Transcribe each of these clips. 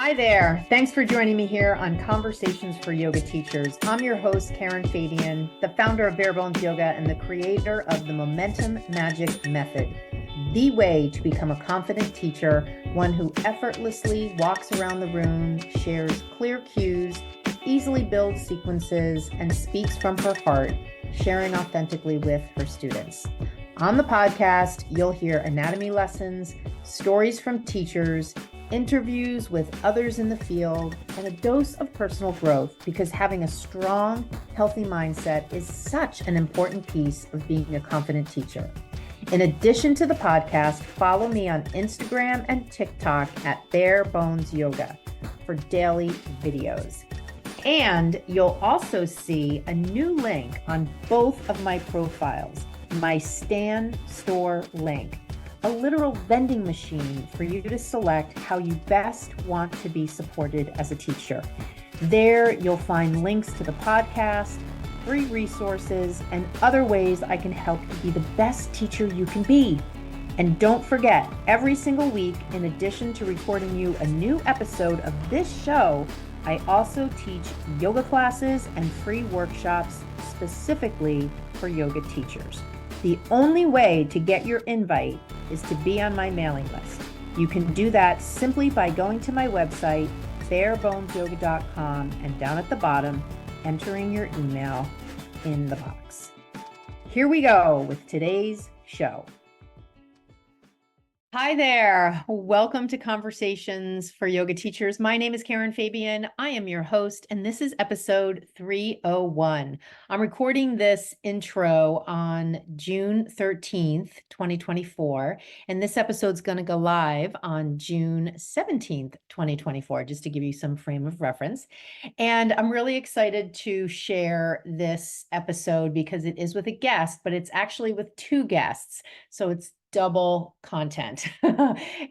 Hi there. Thanks for joining me here on Conversations for Yoga Teachers. I'm your host, Karen Fabian, the founder of Bare Bones Yoga and the creator of the Momentum Magic Method, the way to become a confident teacher, one who effortlessly walks around the room, shares clear cues, easily builds sequences, and speaks from her heart, sharing authentically with her students. On the podcast, you'll hear anatomy lessons, stories from teachers, interviews with others in the field, and a dose of personal growth, because having a strong, healthy mindset is such an important piece of being a confident teacher. In addition to the podcast, follow me on Instagram and TikTok at Bare Bones Yoga for daily videos. And you'll also see a new link on both of my profiles, my Stan Store link, a literal vending machine for you to select how you best want to be supported as a teacher. There, you'll find links to the podcast, free resources, and other ways I can help you be the best teacher you can be. And don't forget, every single week, in addition to recording you a new episode of this show, I also teach yoga classes and free workshops specifically for yoga teachers. The only way to get your invite is to be on my mailing list. You can do that simply by going to my website, barebonesyoga.com, and down at the bottom, entering your email in the box. Here we go with today's show. Hi there. Welcome to Conversations for Yoga Teachers. My name is Karen Fabian. I am your host, and this is episode 301. I'm recording this intro on June 13th, 2024, and this episode's going to go live on June 17th, 2024, just to give you some frame of reference. And I'm really excited to share this episode because it is with a guest, but it's actually with two guests. So it's double content.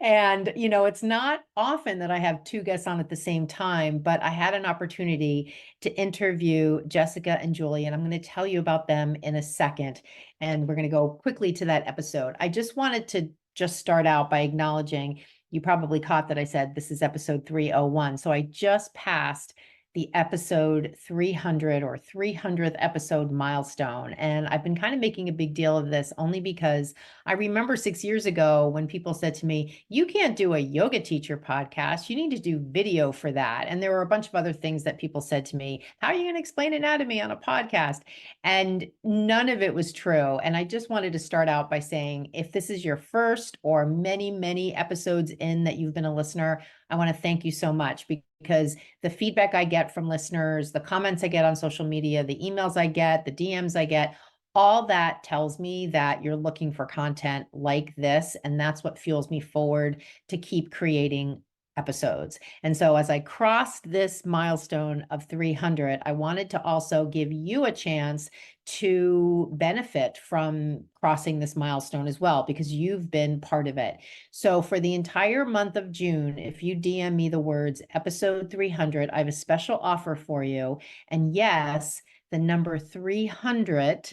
And, it's not often that I have two guests on at the same time, but I had an opportunity to interview Jessica and Julie, and I'm going to tell you about them in a second. And we're going to go quickly to that episode. I just wanted to start out by acknowledging, you probably caught that I said this is episode 301. So I just passed the episode 300 or 300th episode milestone. And I've been kind of making a big deal of this only because I remember 6 years ago when people said to me, you can't do a yoga teacher podcast. You need to do video for that. And there were a bunch of other things that people said to me. How are you going to explain anatomy on a podcast? And none of it was true. And I just wanted to start out by saying, if this is your first or many, many episodes in that you've been a listener, I want to thank you so much, because the feedback I get from listeners, the comments I get on social media, the emails I get, the DMs I get, all that tells me that you're looking for content like this. And that's what fuels me forward to keep creating episodes. And so as I crossed this milestone of 300, I wanted to also give you a chance to benefit from crossing this milestone as well, because you've been part of it. So for the entire month of June, if you DM me the words episode 300, I have a special offer for you. And yes, the number 300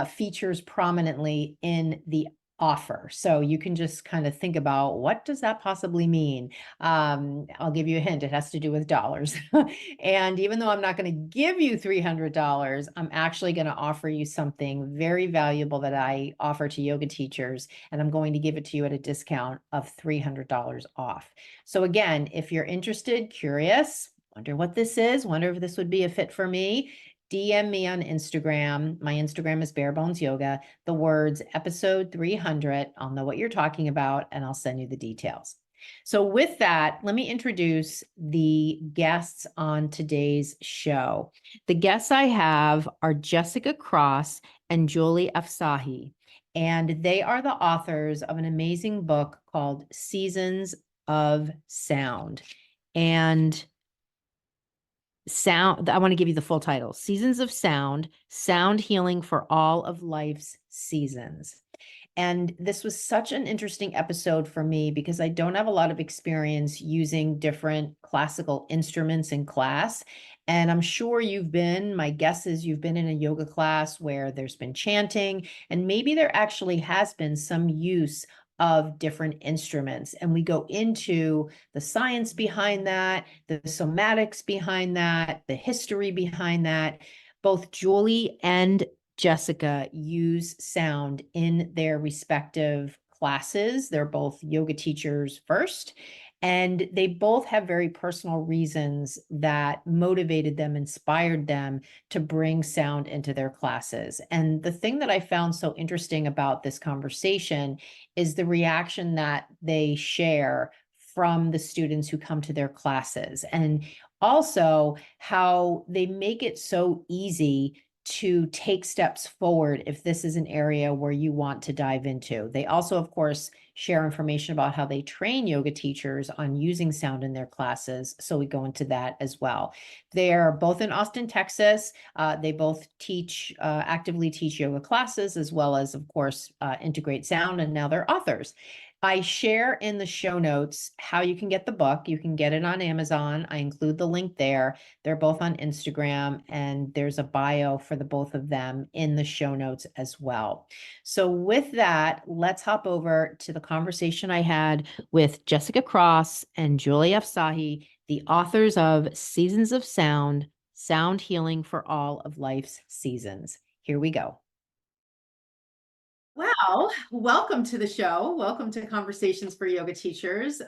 features prominently in the offer. So you can just kind of think about, what does that possibly mean? I'll give you a hint. It has to do with dollars. And even though I'm not going to give you $300, I'm actually going to offer you something very valuable that I offer to yoga teachers. And I'm going to give it to you at a discount of $300 off. So again, if you're interested, curious, wonder what this is, wonder if this would be a fit for me, DM me on Instagram. My Instagram is Bare Bones Yoga. The words episode 300. I'll know what you're talking about, and I'll send you the details. So with that, let me introduce the guests on today's show. The guests I have are Jessica Cross and Julie Afsahi, and they are the authors of an amazing book called Seasons of Sound. And Sound, I want to give you the full title: Seasons of Sound, Sound Healing for All of Life's Seasons. And this was such an interesting episode for me because I don't have a lot of experience using different classical instruments in class. And I'm sure my guess is you've been in a yoga class where there's been chanting, and maybe there actually has been some use of different instruments. And we go into the science behind that, the somatics behind that, the history behind that. Both Julie and Jessica use sound in their respective classes. They're both yoga teachers first, and they both have very personal reasons that motivated them, inspired them to bring sound into their classes. And the thing that I found so interesting about this conversation is the reaction that they share from the students who come to their classes, and also how they make it so easy to take steps forward if this is an area where you want to dive into. They also, of course, share information about how they train yoga teachers on using sound in their classes. So we go into that as well. They're both in Austin, Texas. They both teach, actively teach yoga classes, as well as, of course, integrate sound, and now they're authors. I share in the show notes how you can get the book. You can get it on Amazon. I include the link there. They're both on Instagram, and there's a bio for the both of them in the show notes as well. So with that, let's hop over to the conversation I had with Jessica Cross and Julie Afsahi, the authors of Seasons of Sound, Sound Healing for All of Life's Seasons. Here we go. Well, welcome to the show. Welcome to Conversations for Yoga Teachers.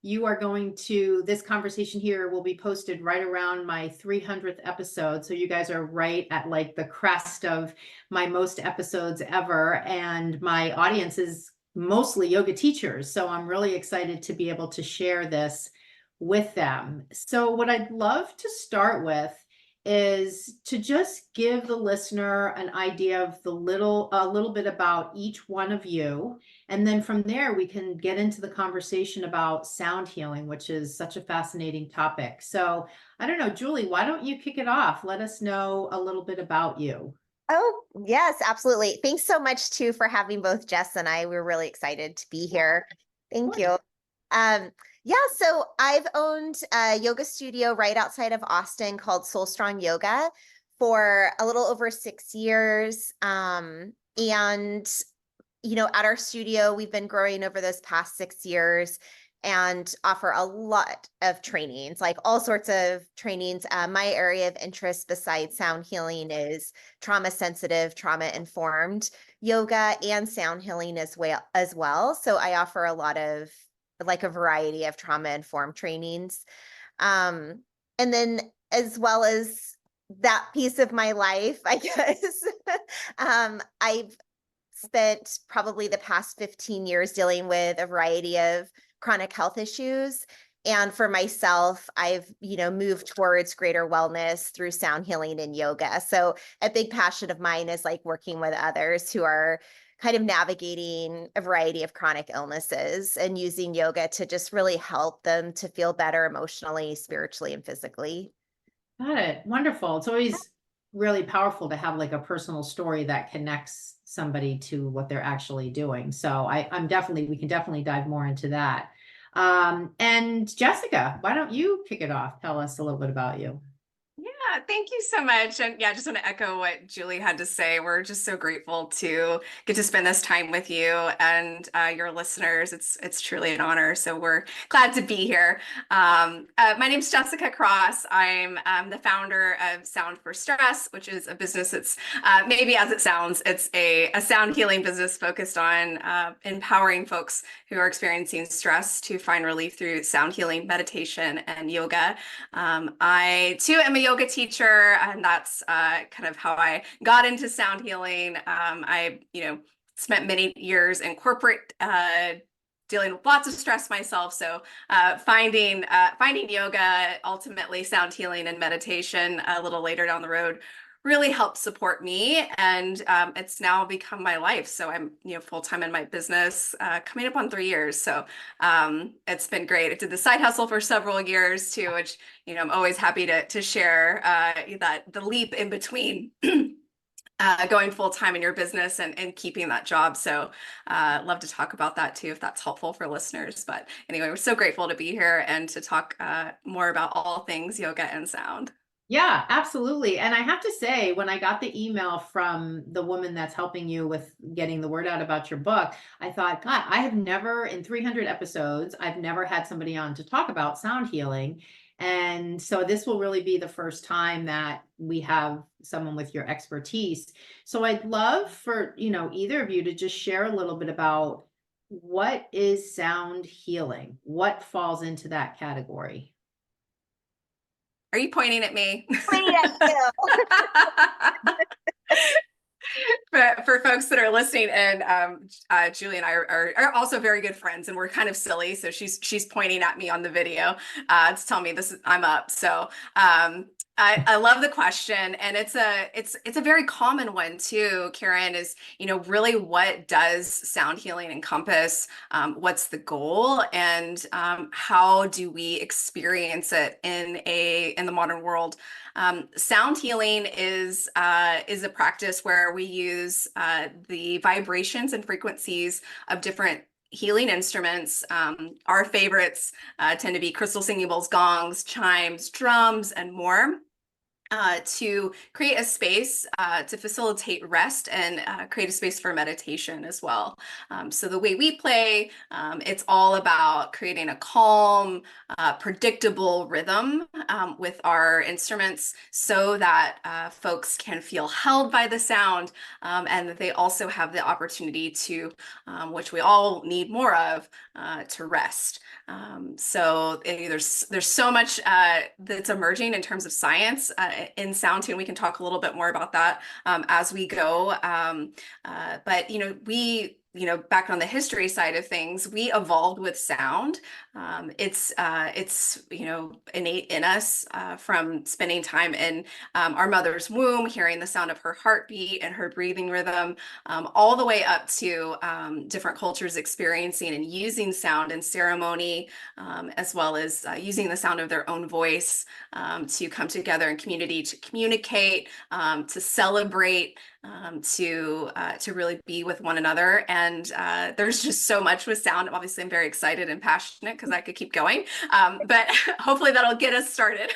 This conversation here will be posted right around my 300th episode. So you guys are right at like the crest of my most episodes ever. And my audience is mostly yoga teachers. So I'm really excited to be able to share this with them. So what I'd love to start with is to just give the listener an idea of a little bit about each one of you. And then from there, we can get into the conversation about sound healing, which is such a fascinating topic. So I don't know, Julie, why don't you kick it off? Let us know a little bit about you. Oh, yes, absolutely. Thanks so much too for having both Jess and I. We're really excited to be here. Thank you. Yeah, so I've owned a yoga studio right outside of Austin called Soul Strong Yoga for a little over 6 years. And, at our studio, we've been growing over those past 6 years and offer a lot of trainings, like all sorts of trainings. My area of interest besides sound healing is trauma sensitive, trauma informed yoga and sound healing as well. So I offer a lot of a variety of trauma informed trainings. And then as well as that piece of my life, I guess, I've spent probably the past 15 years dealing with a variety of chronic health issues. And for myself, I've, moved towards greater wellness through sound healing and yoga. So a big passion of mine is like working with others who are kind of navigating a variety of chronic illnesses and using yoga to just really help them to feel better emotionally, spiritually, and physically. Got it. Wonderful. It's always really powerful to have like a personal story that connects somebody to what they're actually doing. So we can definitely dive more into that. And Jessica, why don't you kick it off? Tell us a little bit about you. Yeah, thank you so much. And yeah, I just want to echo what Julie had to say. We're just so grateful to get to spend this time with you and your listeners. It's truly an honor. So we're glad to be here. My name's Jessica Cross. I'm the founder of Sound for Stress, which is a business that's maybe as it sounds, it's a sound healing business focused on empowering folks who are experiencing stress to find relief through sound healing, meditation, and yoga. I too am a yoga teacher, and that's kind of how I got into sound healing. I spent many years in corporate dealing with lots of stress myself. So finding yoga, ultimately sound healing and meditation a little later down the road really helped support me, and it's now become my life. So I'm full-time in my business, coming up on 3 years. So it's been great. I did the side hustle for several years too, which I'm always happy to share that the leap in between going full-time in your business and keeping that job. So love to talk about that too, if that's helpful for listeners. But anyway, we're so grateful to be here and to talk more about all things yoga and sound. Yeah, absolutely. And I have to say, when I got the email from the woman that's helping you with getting the word out about your book, I thought, God, I have never, in 300 episodes, I've never had somebody on to talk about sound healing. And so this will really be the first time that we have someone with your expertise. So I'd love for, either of you to just share a little bit about what is sound healing? What falls into that category? Are you pointing at me? Pointing at you. But for folks that are listening, and Julie and I are also very good friends, and we're kind of silly. So she's pointing at me on the video to tell me I'm up. So I love the question, and it's a very common one too. Karen, is really, what does sound healing encompass? What's the goal, and how do we experience it in the modern world? Sound healing is a practice where we use the vibrations and frequencies of different healing instruments. Our favorites tend to be crystal singing bowls, gongs, chimes, drums, and more. To create a space to facilitate rest and create a space for meditation as well. So the way we play, it's all about creating a calm, predictable rhythm with our instruments so that folks can feel held by the sound, and that they also have the opportunity to, which we all need more of, to rest. So there's so much that's emerging in terms of science in sound too, and we can talk a little bit more about that as we go. But we, back on the history side of things, we evolved with sound. It's innate in us from spending time in our mother's womb, hearing the sound of her heartbeat and her breathing rhythm, all the way up to different cultures experiencing and using sound in ceremony, as well as using the sound of their own voice to come together in community, to communicate, to celebrate, to really be with one another. And there's just so much with sound. Obviously, I'm very excited and passionate because I could keep going, but hopefully that'll get us started.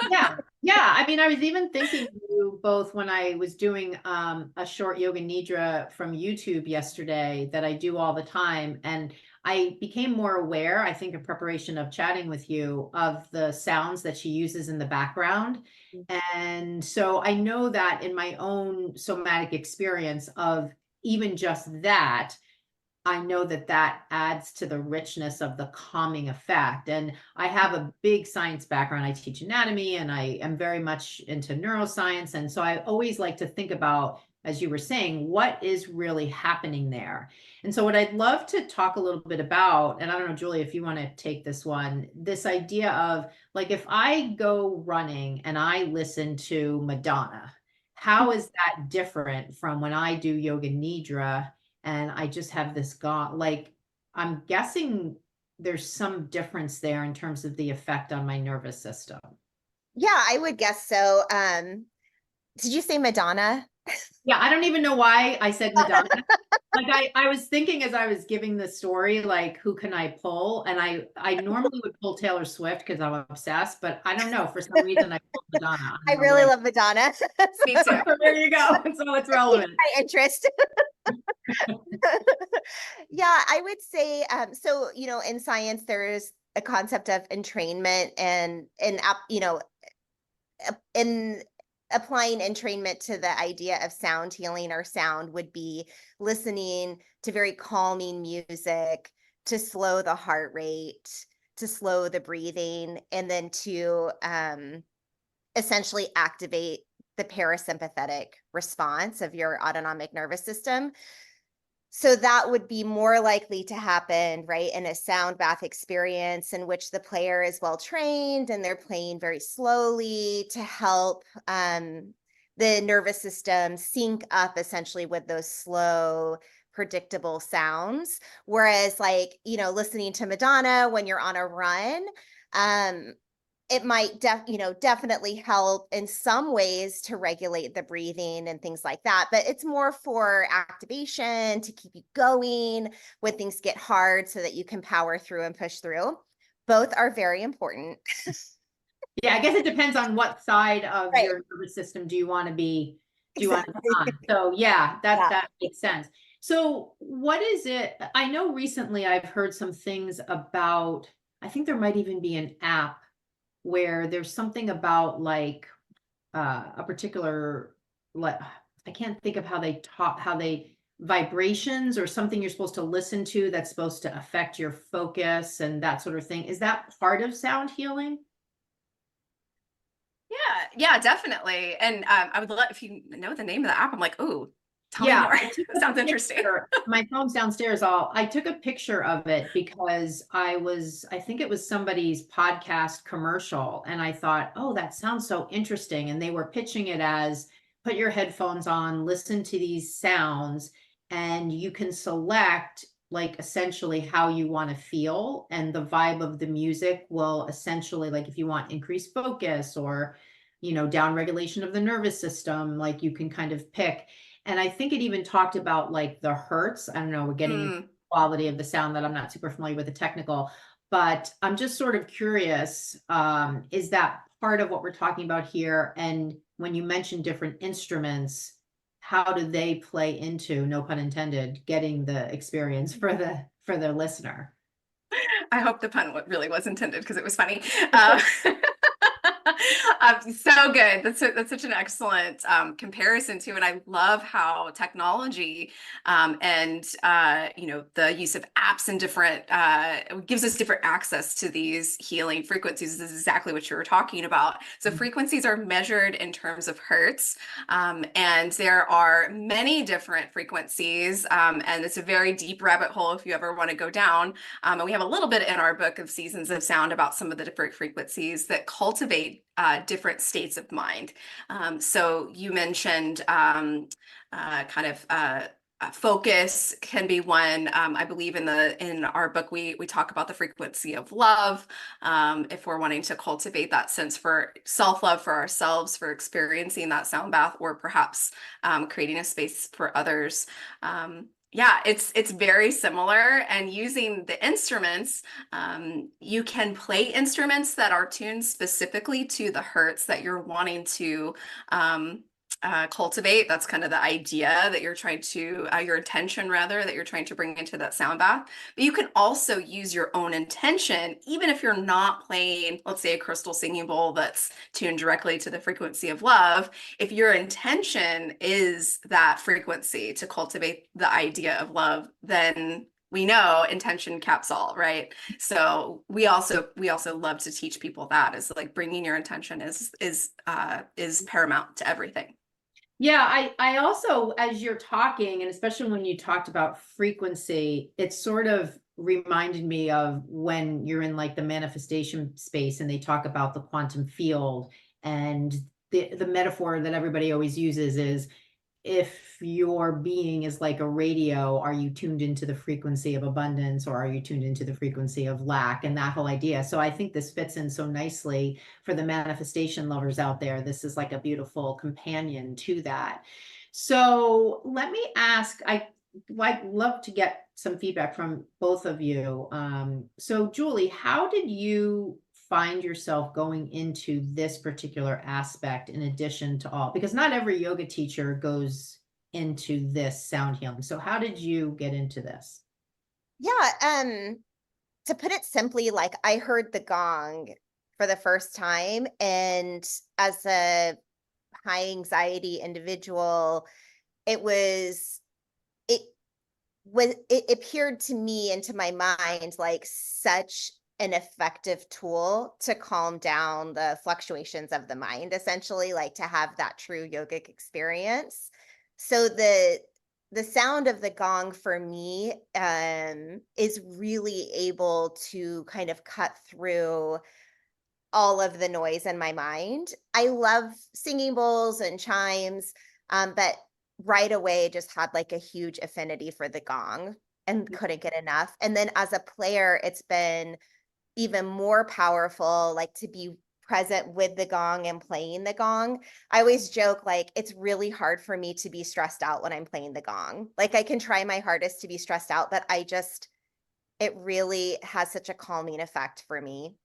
Yeah. Yeah. I mean, I was even thinking of you both when I was doing a short yoga nidra from YouTube yesterday that I do all the time. And I became more aware, I think, in preparation of chatting with you, of the sounds that she uses in the background. And so I know that in my own somatic experience of even just that, I know that that adds to the richness of the calming effect. And I have a big science background. I teach anatomy and I am very much into neuroscience. And so I always like to think about, as you were saying, what is really happening there. And so what I'd love to talk a little bit about, and I don't know, Julie, if you want to take this one, this idea of, like, if I go running and I listen to Madonna, how is that different from when I do yoga nidra and I just have this gone, like, I'm guessing there's some difference there in terms of the effect on my nervous system. Yeah, I would guess so. Did you say Madonna? Yeah, I don't even know why I said Madonna. Like, I was thinking as I was giving the story, like, who can I pull? And I normally would pull Taylor Swift because I'm obsessed, but I don't know. For some reason, I pulled Madonna. I I don't know really why. love Madonna. Me too. So there you go. So it's relevant. My interest. Yeah, I would say, so, in science, there's a concept of entrainment and in applying entrainment to the idea of sound healing, or sound would be listening to very calming music to slow the heart rate, to slow the breathing, and then to essentially activate the parasympathetic response of your autonomic nervous system. So that would be more likely to happen, right, in a sound bath experience in which the player is well trained and they're playing very slowly to help the nervous system sync up essentially with those slow, predictable sounds. Whereas, like, listening to Madonna when you're on a run, it might definitely help in some ways to regulate the breathing and things like that, but it's more for activation, to keep you going when things get hard so that you can power through and push through. Both are very important. Yeah, I guess it depends on what side of Right. your nervous system do you want to be Exactly. on. So yeah, Yeah. that makes sense. So what is it? I know recently I've heard some things about, I think there might even be an app where there's something about like a particular, like, I can't think of how they talk, how they vibrations or something you're supposed to listen to that's supposed to affect your focus and that sort of thing. Is that part of sound healing? Yeah, yeah, definitely. And I would love if you know the name of the app. I'm like, oh, tell me Yeah, more. I took a Sounds interesting. picture. My phone's downstairs. I took a picture of it because I think it was somebody's podcast commercial, and I thought, oh, that sounds so interesting. And they were pitching it as put your headphones on, listen to these sounds, and you can select like essentially how you want to feel, and the vibe of the music will essentially, like if you want increased focus or, down regulation of the nervous system, like you can kind of pick. And I think it even talked about like the hertz. I don't know, we're getting into Mm. quality of the sound that I'm not super familiar with the technical, but I'm just sort of curious, is that part of what we're talking about here? And when you mention different instruments, how do they play into, no pun intended, getting the experience for the listener? I hope the pun really was intended because it was funny. So good. That's such an excellent comparison too, and I love how technology and the use of apps and different gives us different access to these healing frequencies. This is exactly what you were talking about. So Mhm. frequencies are measured in terms of hertz, and there are many different frequencies, and it's a very deep rabbit hole if you ever want to go down. And we have a little bit in our book of Seasons of Sound about some of the different frequencies that cultivate different states of mind. So you mentioned focus can be one. I believe in our book we talk about the frequency of love. If we're wanting to cultivate that sense for self-love for ourselves, for experiencing that sound bath, or perhaps creating a space for others. Yeah, it's very similar. And using the instruments, you can play instruments that are tuned specifically to the hertz that you're wanting to cultivate. That's kind of the idea that you're trying to, your intention rather, that you're trying to bring into that sound bath. But you can also use your own intention, even if you're not playing, let's say, a crystal singing bowl that's tuned directly to the frequency of love. If your intention is that frequency to cultivate the idea of love, then we know intention caps all, right? So we also love to teach people that is like bringing your intention is paramount to everything. Yeah, I also, as you're talking, and especially when you talked about frequency, it sort of reminded me of when you're in like the manifestation space and they talk about the quantum field, and the metaphor that everybody always uses is, if your being is like a radio, are you tuned into the frequency of abundance or are you tuned into the frequency of lack? And that whole idea. So I think this fits in so nicely for the manifestation lovers out there. This is like a beautiful companion to that. So let me ask, I'd love to get some feedback from both of you. So Julie, how did you find yourself going into this particular aspect in addition to all, because not every yoga teacher goes into this sound healing. So how did you get into this? Yeah, to put it simply, like I heard the gong for the first time, and as a high anxiety individual, it was it it appeared to me and to my mind like such an effective tool to calm down the fluctuations of the mind, essentially, like to have that true yogic experience. So the sound of the gong for me is really able to kind of cut through all of the noise in my mind. I love singing bowls and chimes, but right away just had like a huge affinity for the gong and couldn't get enough. And then as a player, it's been even more powerful, like to be present with the gong and playing the gong. I always joke, like, it's really hard for me to be stressed out when I'm playing the gong. Like, I can try my hardest to be stressed out, but it really has such a calming effect for me.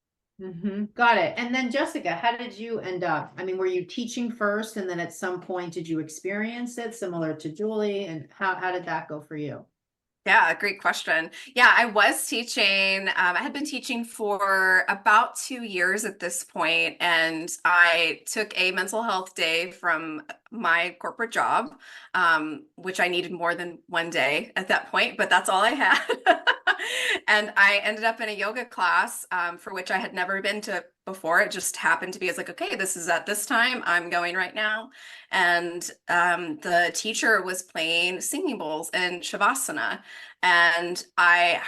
Got it. And then Jessica, how did you end up? I mean, were you teaching first and then at some point did you experience it similar to Julie? And how did that go for you? Yeah, great question. Yeah, I was teaching. I had been teaching for about 2 years at this point, and I took a mental health day from my corporate job, which I needed more than one day at that point, but that's all I had. And I ended up in a yoga class, for which I had never been to before. It just happened to be, I was like, okay, this is at this time. I'm going right now. And the teacher was playing singing bowls in Shavasana. And I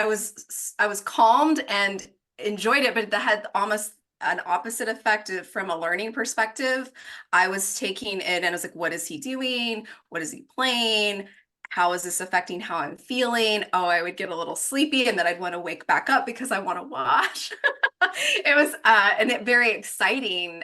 was calmed and enjoyed it, but that had almost an opposite effect from a learning perspective. I was taking it and I was like, what is he doing? What is he playing? How is this affecting how I'm feeling? Oh, I would get a little sleepy and then I'd want to wake back up because I want to wash. It was a very exciting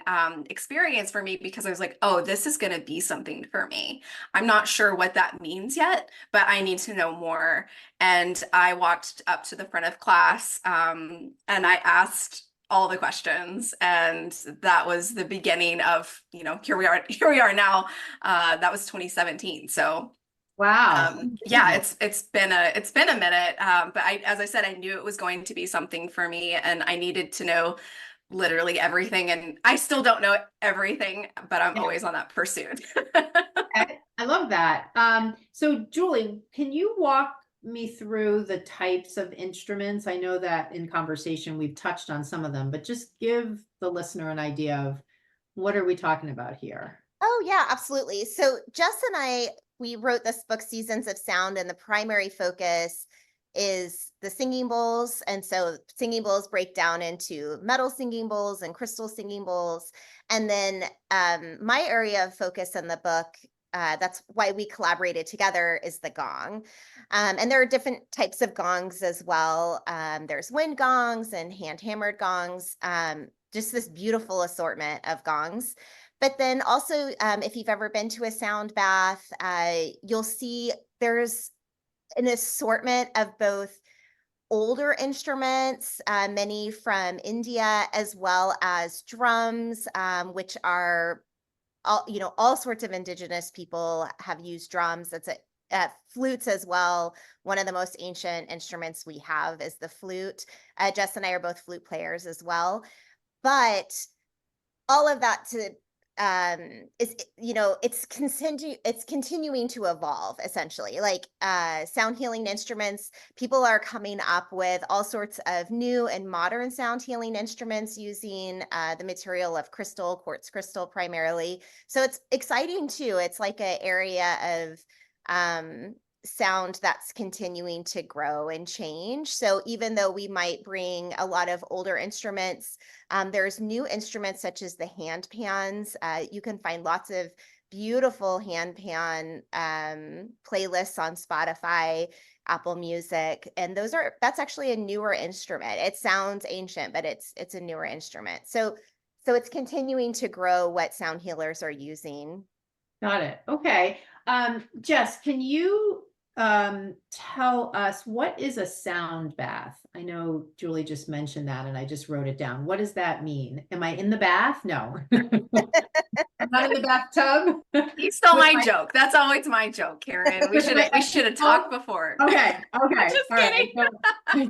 experience for me because I was like, oh, this is going to be something for me. I'm not sure what that means yet, but I need to know more. And I walked up to the front of class and I asked all the questions, and that was the beginning of, here we are now. That was 2017. So Wow. yeah, it's been a minute. But as I said, I knew it was going to be something for me, and I needed to know literally everything. And I still don't know everything, but I'm Yeah. always on that pursuit. I love that. So Julie, can you walk me through the types of instruments? I know that in conversation we've touched on some of them, but just give the listener an idea of what are we talking about here? Oh, yeah, absolutely. So Jess and we wrote this book, Seasons of Sound, and the primary focus is the singing bowls. And so singing bowls break down into metal singing bowls and crystal singing bowls. And then my area of focus in the book, that's why we collaborated together, is the gong. And there are different types of gongs as well. There's wind gongs and hand hammered gongs, just this beautiful assortment of gongs. But then also, if you've ever been to a sound bath, you'll see there's an assortment of both older instruments, many from India, as well as drums, which are all sorts of indigenous people have used drums. That's flutes as well. One of the most ancient instruments we have is the flute. Jess and I are both flute players as well. But all of that is it's continuing to evolve, essentially. Like sound healing instruments, people are coming up with all sorts of new and modern sound healing instruments using the material of quartz crystal primarily. So it's exciting too. It's like an area of sound that's continuing to grow and change. So even though we might bring a lot of older instruments, there's new instruments such as the hand pans. You can find lots of beautiful hand pan playlists on Spotify, Apple Music, and that's actually a newer instrument. It sounds ancient, but it's a newer instrument. So it's continuing to grow what sound healers are using. Got it. Okay. Jess, can you tell us what is a sound bath? I know Julie just mentioned that and I just wrote it down. What does that mean? Am I in the bath? No. I'm not in the bathtub. You stole my joke. That's always my joke, Karen. We should have talked before. Okay. I'm just kidding. Right.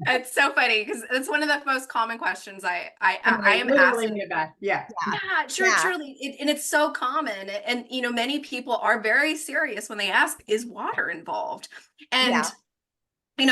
It's so funny because it's one of the most common questions I am literally asked. in the bath. Yeah. Yeah, sure, Yeah. truly. And it's so common. And many people are very serious when they ask, is water involved? And Yeah.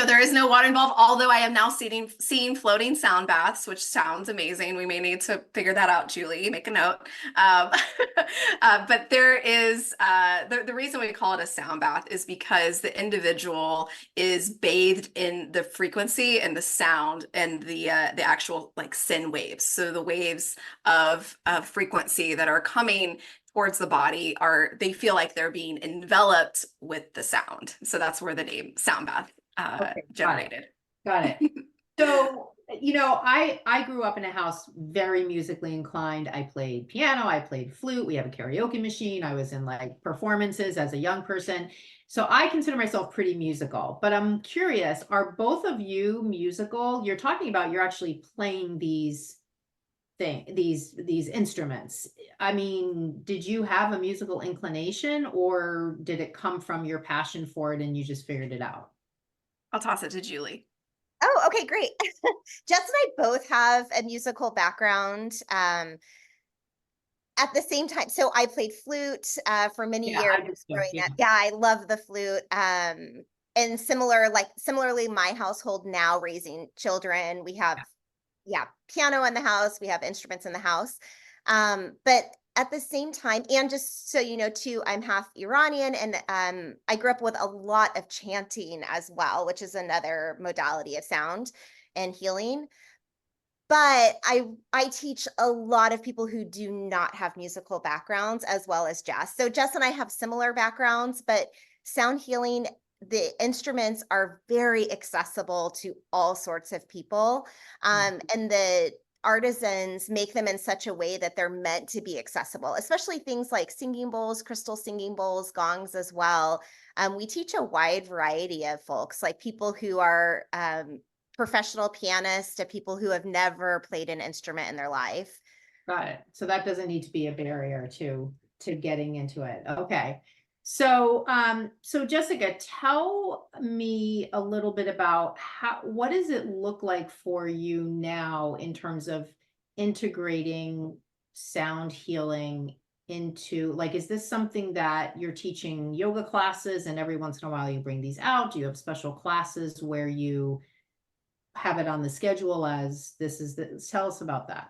there is no water involved, although I am now seeing floating sound baths, which sounds amazing. We may need to figure that out, Julie, make a note. But there is, the reason we call it a sound bath is because the individual is bathed in the frequency and the sound and the actual like sin waves. So the waves of frequency that are coming towards the body they feel like they're being enveloped with the sound. So that's where the name sound bath generated. Got it. So, I grew up in a house very musically inclined. I played piano, I played flute. We have a karaoke machine. I was in like performances as a young person. So I consider myself pretty musical, but I'm curious, are both of you musical? You're talking about you're actually playing these instruments. I mean, did you have a musical inclination, or did it come from your passion for it and you just figured it out? I'll toss it to Julie. Oh, okay, great. Jess and I both have a musical background. At the same time, so I played flute for many Yeah, years I just do. growing Yeah. up. Yeah, I love the flute. And similarly, my household now raising children, we have piano in the house, we have instruments in the house. But at the same time, and just so you know too, I'm half Iranian, and I grew up with a lot of chanting as well, which is another modality of sound and healing. But I teach a lot of people who do not have musical backgrounds as well as Jess. So Jess and I have similar backgrounds, but sound healing, the instruments are very accessible to all sorts of people. And the artisans make them in such a way that they're meant to be accessible, especially things like singing bowls, crystal singing bowls, gongs as well. We teach a wide variety of folks, like people who are professional pianists to people who have never played an instrument in their life. Got it. So that doesn't need to be a barrier to getting into it. Okay. So so Jessica, tell me a little bit about what does it look like for you now in terms of integrating sound healing into, like, is this something that you're teaching yoga classes and every once in a while you bring these out? Do you have special classes where you have it on the schedule as this is the, tell us about that.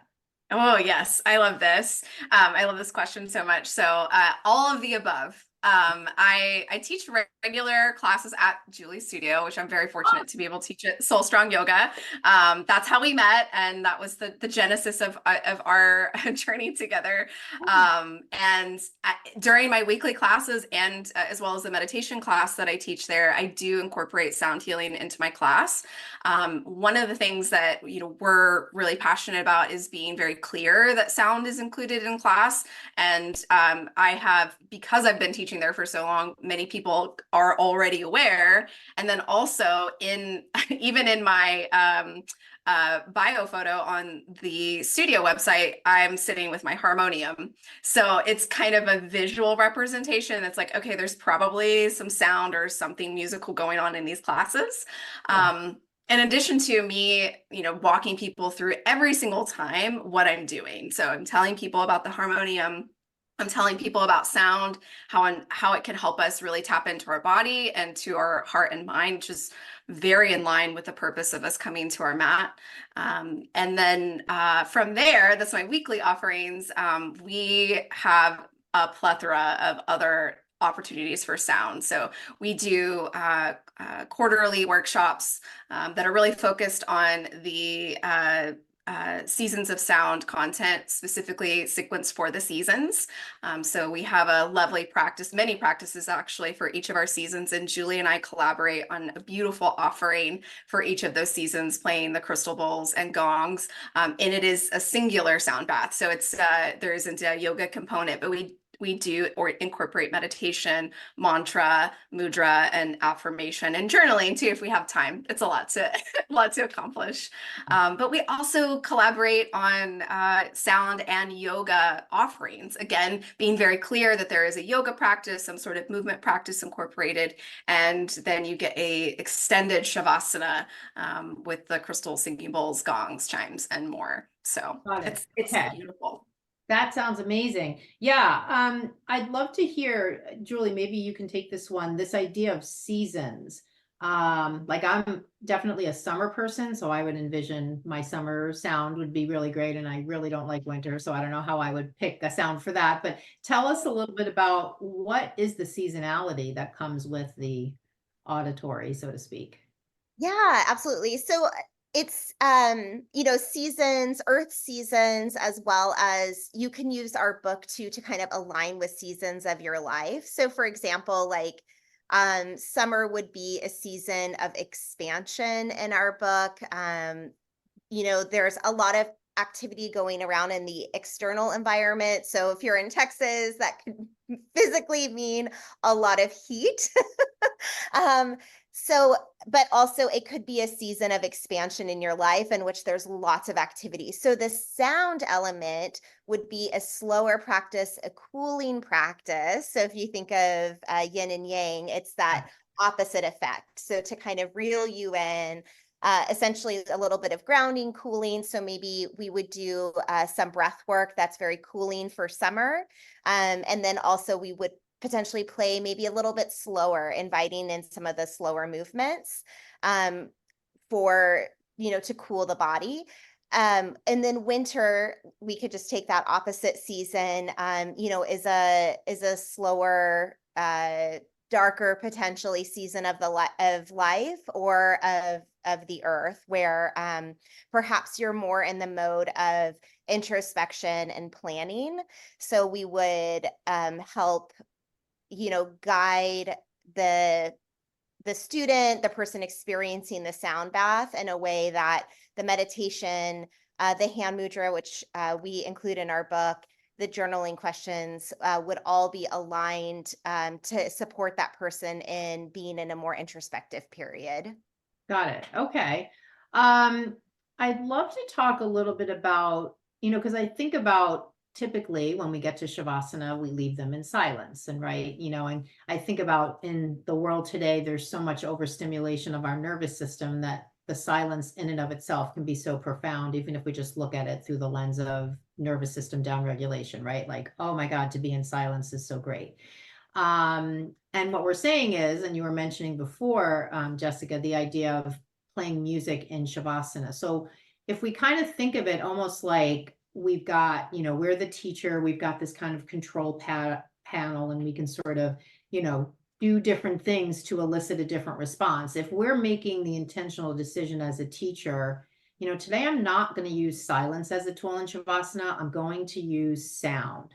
Oh, yes. I love this. I love this question so much. So, all of the above. I teach regular classes at Julie's studio, which I'm very fortunate to be able to teach at Soul Strong Yoga. That's how we met, and that was the genesis of our journey together. And during my weekly classes, and as well as the meditation class that I teach there, I do incorporate sound healing into my class. One of the things that we're really passionate about is being very clear that sound is included in class. And I have, because I've been teaching there for so long, many people are already aware. And then also even in my bio photo on the studio website, I'm sitting with my harmonium. So it's kind of a visual representation. It's like, okay, there's probably some sound or something musical going on in these classes. In addition to me, walking people through every single time what I'm doing. So I'm telling people about the harmonium. I'm telling people about sound, how it can help us really tap into our body and to our heart and mind, which is very in line with the purpose of us coming to our mat. And then from there, that's my weekly offerings. We have a plethora of other opportunities for sound. So we do quarterly workshops that are really focused on the seasons of sound content, specifically sequenced for the seasons. So we have a lovely practice, many practices actually for each of our seasons, and Julie and I collaborate on a beautiful offering for each of those seasons, playing the crystal bowls and gongs. And it is a singular sound bath. So it's there isn't a yoga component, but we do or incorporate meditation, mantra, mudra, and affirmation, and journaling too if we have time. It's a lot to accomplish. But we also collaborate on sound and yoga offerings. Again, being very clear that there is a yoga practice, some sort of movement practice incorporated, and then you get a extended shavasana with the crystal singing bowls, gongs, chimes, and more. So it's Okay. beautiful. That sounds amazing. Yeah. I'd love to hear, Julie, maybe you can take this one, this idea of seasons. Like I'm definitely a summer person, so I would envision my summer sound would be really great. And I really don't like winter, so I don't know how I would pick a sound for that. But tell us a little bit about what is the seasonality that comes with the auditory, so to speak. Yeah, absolutely. So it's seasons, earth seasons, as well as you can use our book to kind of align with seasons of your life. So for example, like summer would be a season of expansion in our book. There's a lot of activity going around in the external environment. So if you're in Texas, that could physically mean a lot of heat. So, but also it could be a season of expansion in your life in which there's lots of activity. So the sound element would be a slower practice, a cooling practice. So if you think of yin and yang, it's that opposite effect. So to kind of reel you in, essentially a little bit of grounding, cooling. So maybe we would do some breath work that's very cooling for summer. And then also we would potentially play maybe a little bit slower, inviting in some of the slower movements for, to cool the body. And then winter, we could just take that opposite season, is a slower, darker potentially season of of life or of the earth, where perhaps you're more in the mode of introspection and planning. So we would help guide the student, the person experiencing the sound bath, in a way that the meditation, the hand mudra, which we include in our book, the journaling questions would all be aligned to support that person in being in a more introspective period. Got it. Okay. I'd love to talk a little bit about, because I think about typically when we get to Shavasana, we leave them in silence and and I think about in the world today, there's so much overstimulation of our nervous system that the silence in and of itself can be so profound, even if we just look at it through the lens of nervous system downregulation, right? Like, oh my God, to be in silence is so great. And what we're saying is, and you were mentioning before, Jessica, the idea of playing music in Shavasana. So if we kind of think of it almost like we've got, we're the teacher, we've got this kind of control panel, and we can sort of, do different things to elicit a different response. If we're making the intentional decision as a teacher, today I'm not going to use silence as a tool in Shavasana. I'm going to use sound.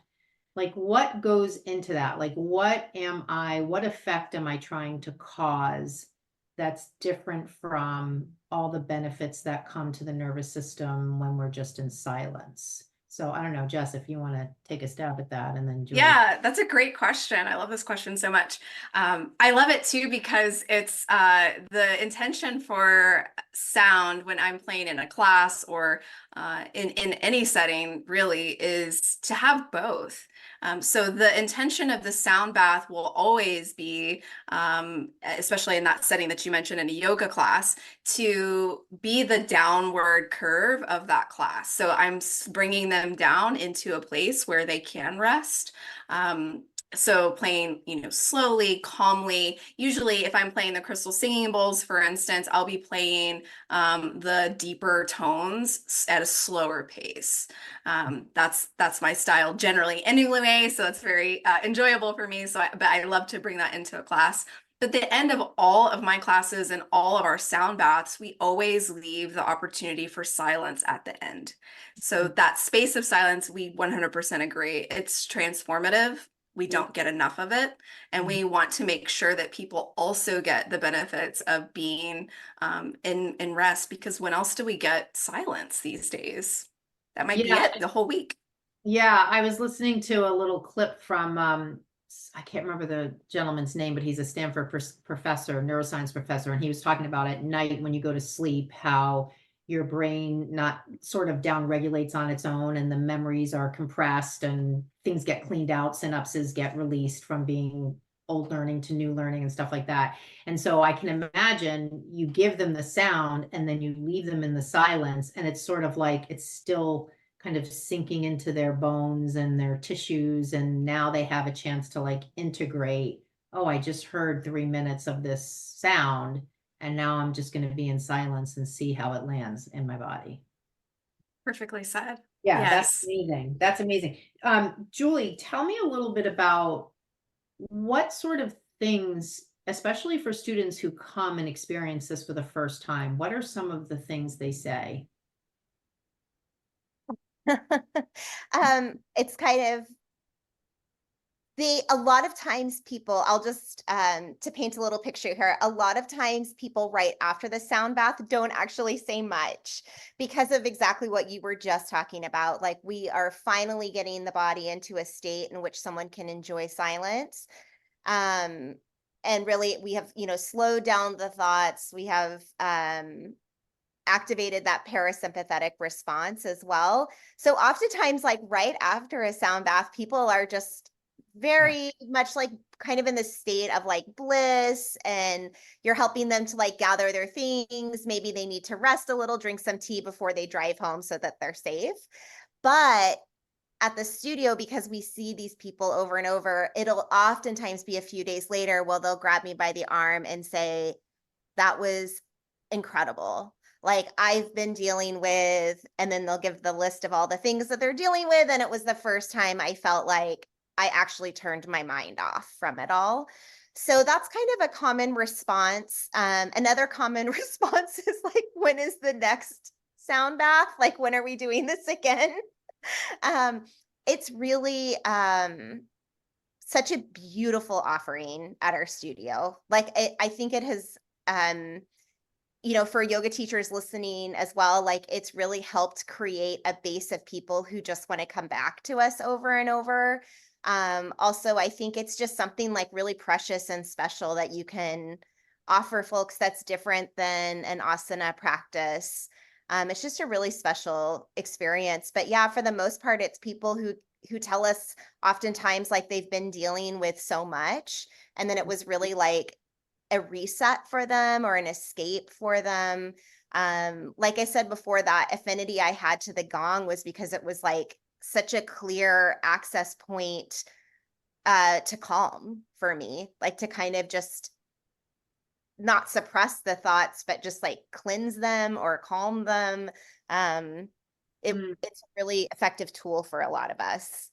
Like, what goes into that? Like, what effect am I trying to cause that's different from all the benefits that come to the nervous system when we're just in silence? So I don't know, Jess, if you want to take a stab at that, and then Julie. Yeah, that's a great question. I love this question so much. I love it too because it's the intention for sound when I'm playing in a class or in any setting really is to have both. So the intention of the sound bath will always be, especially in that setting that you mentioned in a yoga class, to be the downward curve of that class. So I'm bringing them down into a place where they can rest. So playing, slowly, calmly. Usually if I'm playing the crystal singing bowls, for instance, I'll be playing the deeper tones at a slower pace. That's my style generally anyway, so it's very enjoyable for me. But I love to bring that into a class. At the end of all of my classes and all of our sound baths, we always leave the opportunity for silence at the end. So that space of silence, we 100% agree. It's transformative. We don't get enough of it. And we want to make sure that people also get the benefits of being in rest, because when else do we get silence these days? That might be it the whole week. Yeah, I was listening to a little clip from I can't remember the gentleman's name, but he's a Stanford professor, neuroscience professor, and he was talking about at night when you go to sleep, how your brain not sort of down regulates on its own, and the memories are compressed and things get cleaned out, synapses get released from being old learning to new learning and stuff like that. And so I can imagine you give them the sound and then you leave them in the silence, and it's sort of like it's still kind of sinking into their bones and their tissues, and now they have a chance to like integrate, oh, I just heard 3 minutes of this sound, and now I'm just going to be in silence and see how it lands in my body. Perfectly said. Yeah, yes. That's amazing. That's amazing. Julie, tell me a little bit about what sort of things, especially for students who come and experience this for the first time, what are some of the things they say? It's kind of a lot of times people, I'll just to paint a little picture here, a lot of times people right after the sound bath don't actually say much because of exactly what you were just talking about. Like, we are finally getting the body into a state in which someone can enjoy silence. and really we have, slowed down the thoughts. We have activated that parasympathetic response as well. So oftentimes, like right after a sound bath, people are just very much like kind of in the state of like bliss, and you're helping them to like gather their things. Maybe they need to rest a little, drink some tea before they drive home so that they're safe. But at the studio, because we see these people over and over, it'll oftentimes be a few days later, well, they'll grab me by the arm and say, that was incredible. Like I've been dealing with, and then they'll give the list of all the things that they're dealing with. And it was the first time I felt like I actually turned my mind off from it all. So that's kind of a common response. Another common response is like, when is the next sound bath? Like, when are we doing this again? It's really such a beautiful offering at our studio. Like I think it has, for yoga teachers listening as well, like it's really helped create a base of people who just want to come back to us over and over. Also, I think it's just something like really precious and special that you can offer folks that's different than an asana practice. It's just a really special experience. But yeah, for the most part, it's people who tell us oftentimes like they've been dealing with so much, and then it was really like a reset for them or an escape for them. Like I said before, that affinity I had to the gong was because it was like such a clear access point to calm for me, like to kind of just not suppress the thoughts, but just like cleanse them or calm them. It's a really effective tool for a lot of us.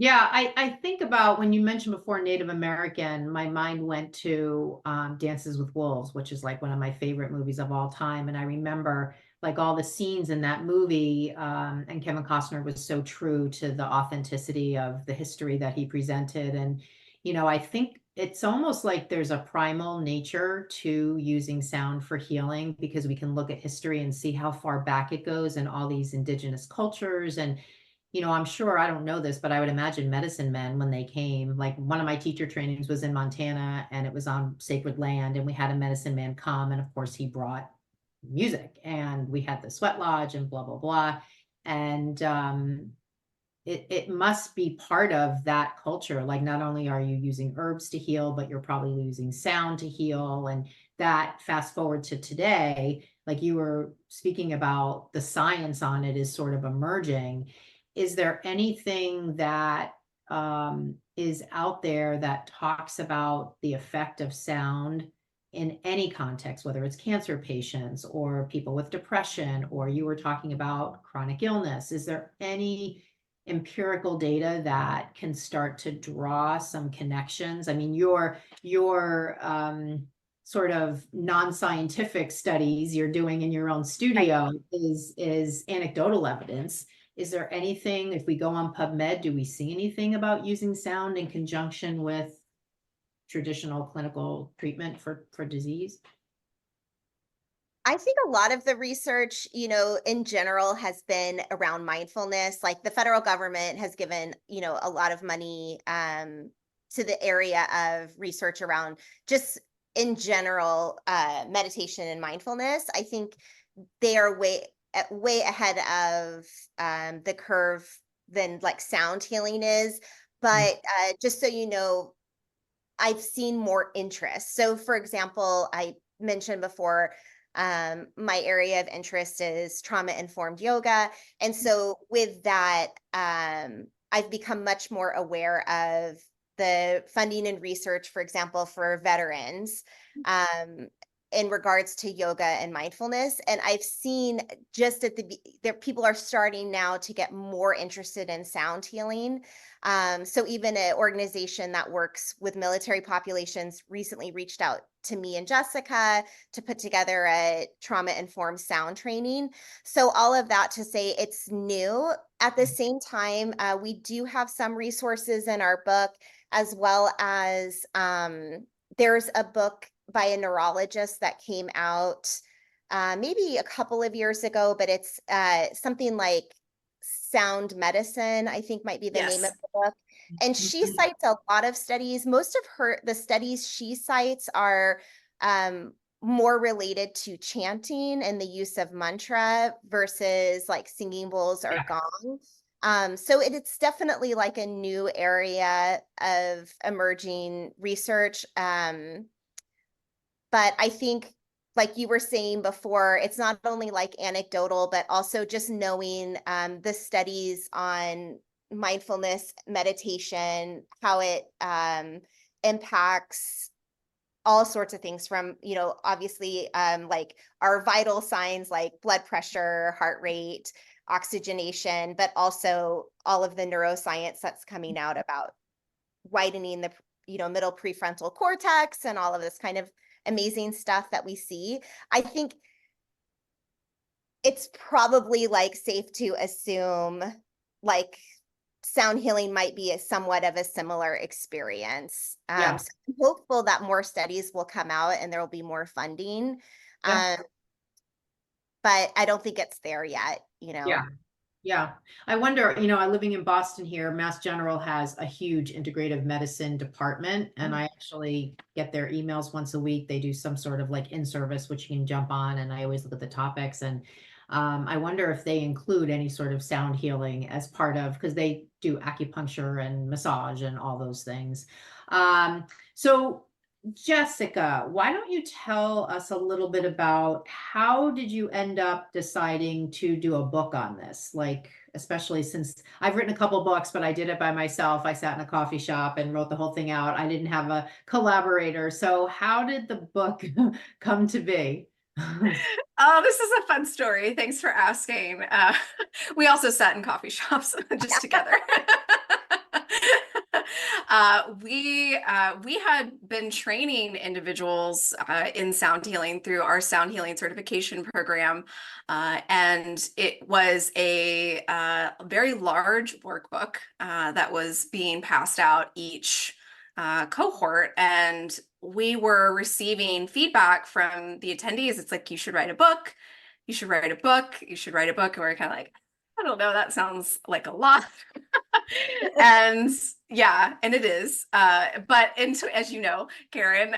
Yeah, I think about when you mentioned before Native American, my mind went to Dances with Wolves, which is like one of my favorite movies of all time. And I remember like all the scenes in that movie, and Kevin Costner was so true to the authenticity of the history that he presented. And, I think it's almost like there's a primal nature to using sound for healing, because we can look at history and see how far back it goes in all these indigenous cultures. And I'm sure, I don't know this, but I would imagine medicine men, when they came, like one of my teacher trainings was in Montana and it was on sacred land, and we had a medicine man come, and of course he brought music, and we had the sweat lodge and blah, blah, blah. And it must be part of that culture. Like not only are you using herbs to heal, but you're probably using sound to heal. And that, fast forward to today, like you were speaking about, the science on it is sort of emerging. Is there anything that is out there that talks about the effect of sound in any context, whether it's cancer patients or people with depression, or you were talking about chronic illness? Is there any empirical data that can start to draw some connections? I mean, your sort of non-scientific studies you're doing in your own studio is anecdotal evidence. Is there anything, if we go on PubMed, do we see anything about using sound in conjunction with traditional clinical treatment for disease? I think a lot of the research, in general has been around mindfulness. Like the federal government has given, a lot of money to the area of research around just in general meditation and mindfulness. I think they are way ahead of the curve than like sound healing is. But just so you know, I've seen more interest. So for example, I mentioned before, my area of interest is trauma-informed yoga. And so with that, I've become much more aware of the funding and research, for example, for veterans, in regards to yoga and mindfulness. And I've seen just there, people are starting now to get more interested in sound healing. So even an organization that works with military populations recently reached out to me and Jessica to put together a trauma-informed sound training. So all of that to say it's new. At the same time, we do have some resources in our book, as well as there's a book by a neurologist that came out maybe a couple of years ago, but it's something like Sound Medicine, I think might be the name of the book. And she Mhm. cites a lot of studies. Most of the studies she cites are more related to chanting and the use of mantra versus like singing bowls or Yeah. gong. So it's definitely like a new area of emerging research. But I think, like you were saying before, it's not only like anecdotal, but also just knowing the studies on mindfulness, meditation, how it impacts all sorts of things from, obviously like our vital signs like blood pressure, heart rate, oxygenation, but also all of the neuroscience that's coming out about widening the middle prefrontal cortex and all of this kind of amazing stuff that we see. I think it's probably like safe to assume like sound healing might be somewhat of a similar experience. Yeah. So I'm hopeful that more studies will come out and there will be more funding. Yeah. Um, but I don't think it's there yet, Yeah. Yeah. I wonder, living in Boston here, Mass General has a huge integrative medicine department, and I actually get their emails once a week. They do some sort of like in-service, which you can jump on, and I always look at the topics. And I wonder if they include any sort of sound healing as part of, because they do acupuncture and massage and all those things. So Jessica, why don't you tell us a little bit about how did you end up deciding to do a book on this? Like, especially since I've written a couple books, but I did it by myself. I sat in a coffee shop and wrote the whole thing out. I didn't have a collaborator. So how did the book come to be? Oh, this is a fun story. Thanks for asking. We also sat in coffee shops just together. We had been training individuals in sound healing through our sound healing certification program, and it was a very large workbook that was being passed out each cohort, and we were receiving feedback from the attendees. It's like, you should write a book, you should write a book, you should write a book. And we're kind of like, I don't know, that sounds like a lot. And yeah, and it is. But as you know, Karen,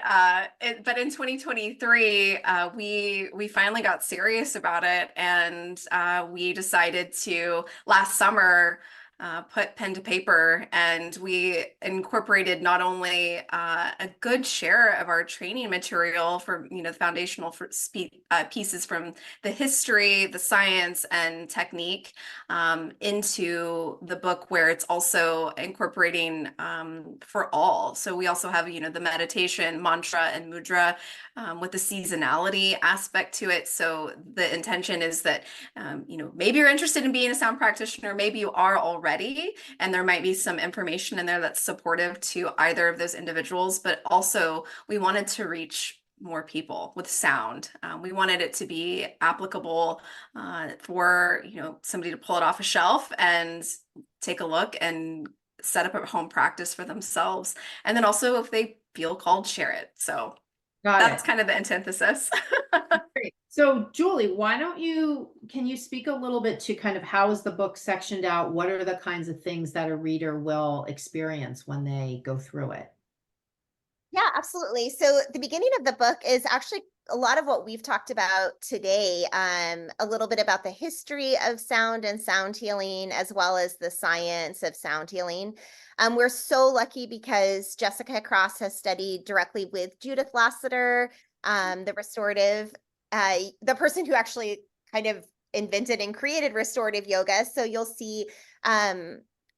but in 2023, we finally got serious about it, and we decided to last summer put pen to paper, and we incorporated not only a good share of our training material for the foundational pieces from the history, the science, and technique into the book, where it's also incorporating for all. So we also have the meditation, mantra, and mudra with the seasonality aspect to it. So the intention is that maybe you're interested in being a sound practitioner, maybe you are already, and there might be some information in there that's supportive to either of those individuals, but also we wanted to reach more people with sound. We wanted it to be applicable for somebody to pull it off a shelf and take a look and set up a home practice for themselves. And then also, if they feel called, share it. So Got that's it. kind of the antithesis. Great. So Julie, can you speak a little bit to kind of how is the book sectioned out? What are the kinds of things that a reader will experience when they go through it? Yeah, absolutely. So the beginning of the book is actually a lot of what we've talked about today, a little bit about the history of sound and sound healing, as well as the science of sound healing. We're so lucky because Jessica Cross has studied directly with Judith Lassiter, the restorative, the person who actually kind of invented and created restorative yoga. So you'll see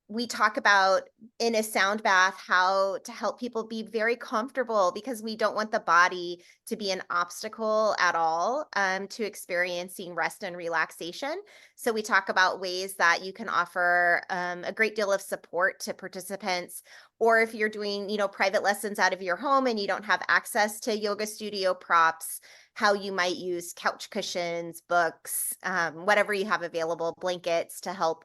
we talk about in a sound bath how to help people be very comfortable, because we don't want the body to be an obstacle at all to experiencing rest and relaxation. So we talk about ways that you can offer a great deal of support to participants, or if you're doing private lessons out of your home and you don't have access to yoga studio props, how you might use couch cushions, books, whatever you have available, blankets to help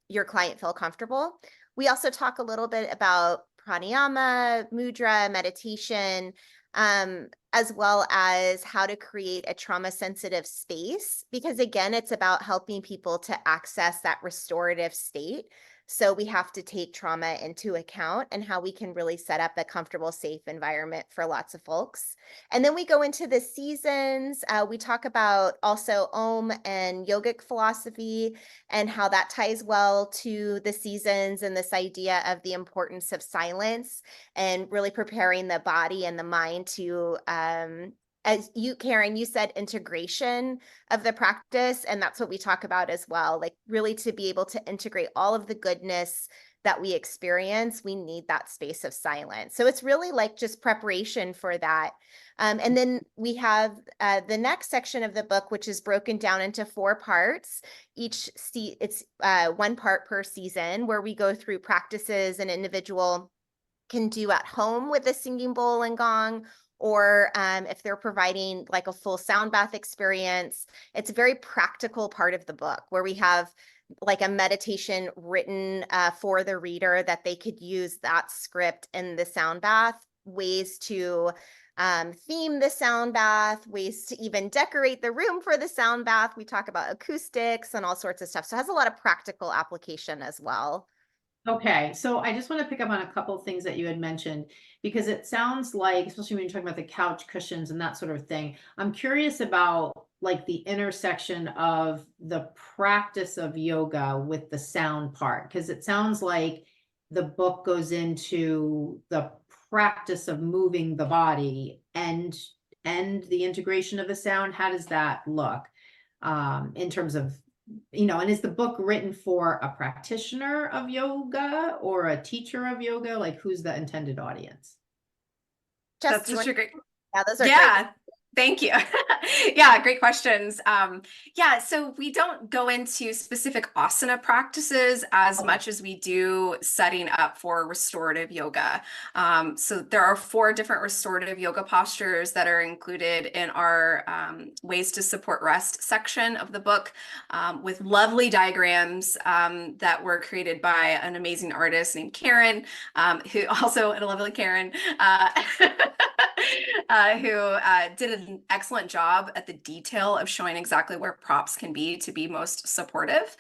your client feel comfortable. We also talk a little bit about pranayama, mudra, meditation, as well as how to create a trauma sensitive space, because again, it's about helping people to access that restorative state. So we have to take trauma into account and how we can really set up a comfortable, safe environment for lots of folks. And then we go into the seasons. We talk about also Om and yogic philosophy and how that ties well to the seasons and this idea of the importance of silence and really preparing the body and the mind to, as you, Karen, you said integration of the practice. And that's what we talk about as well. Like really to be able to integrate all of the goodness that we experience, we need that space of silence. So it's really like just preparation for that. And then we have the next section of the book, which is broken down into 4 parts. It's 1 part per season, where we go through practices an individual can do at home with a singing bowl and gong, or if they're providing like a full sound bath experience. It's a very practical part of the book where we have like a meditation written for the reader that they could use that script in the sound bath, ways to theme the sound bath, ways to even decorate the room for the sound bath. We talk about acoustics and all sorts of stuff. So it has a lot of practical application as well. Okay, so I just want to pick up on a couple of things that you had mentioned, because it sounds like, especially when you're talking about the couch cushions and that sort of thing, I'm curious about like the intersection of the practice of yoga with the sound part, because it sounds like the book goes into the practice of moving the body and the integration of the sound. How does that look in terms of, and is the book written for a practitioner of yoga or a teacher of yoga? Like, who's the intended audience? That's such a great. Yeah, those are Yeah. Thank you. Yeah, great questions. Yeah, so we don't go into specific asana practices as much as we do setting up for restorative yoga. So there are 4 different restorative yoga postures that are included in our ways to support rest section of the book, with lovely diagrams that were created by an amazing artist named Karen, who also a lovely Karen, who did an excellent job at the detail of showing exactly where props can be to be most supportive.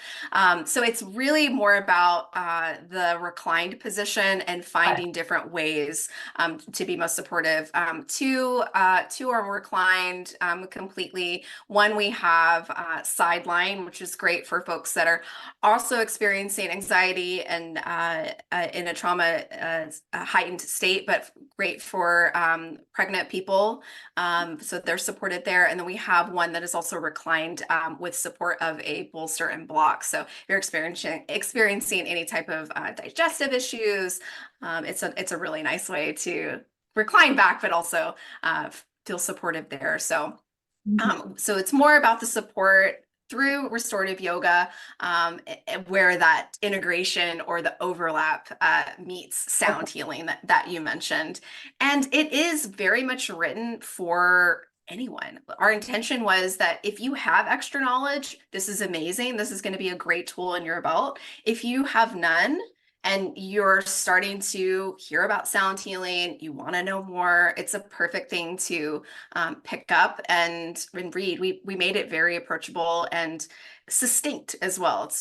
So it's really more about the reclined position and finding different ways to be most supportive. 2 are reclined completely. 1, we have sideline, which is great for folks that are also experiencing anxiety and in a trauma heightened state, but great for pregnant people. So they're supported there. And then we have 1 that is also reclined with support of a bolster and block. So if you're experiencing any type of digestive issues, it's a really nice way to recline back, but also feel supportive there. So so it's more about the support through restorative yoga, where that integration or the overlap meets sound healing that you mentioned. And it is very much written for anyone. Our intention was that if you have extra knowledge, this is amazing. This is going to be a great tool in your belt. If you have none, and you're starting to hear about sound healing, you want to know more, it's a perfect thing to pick up and read. We made it very approachable and succinct as well.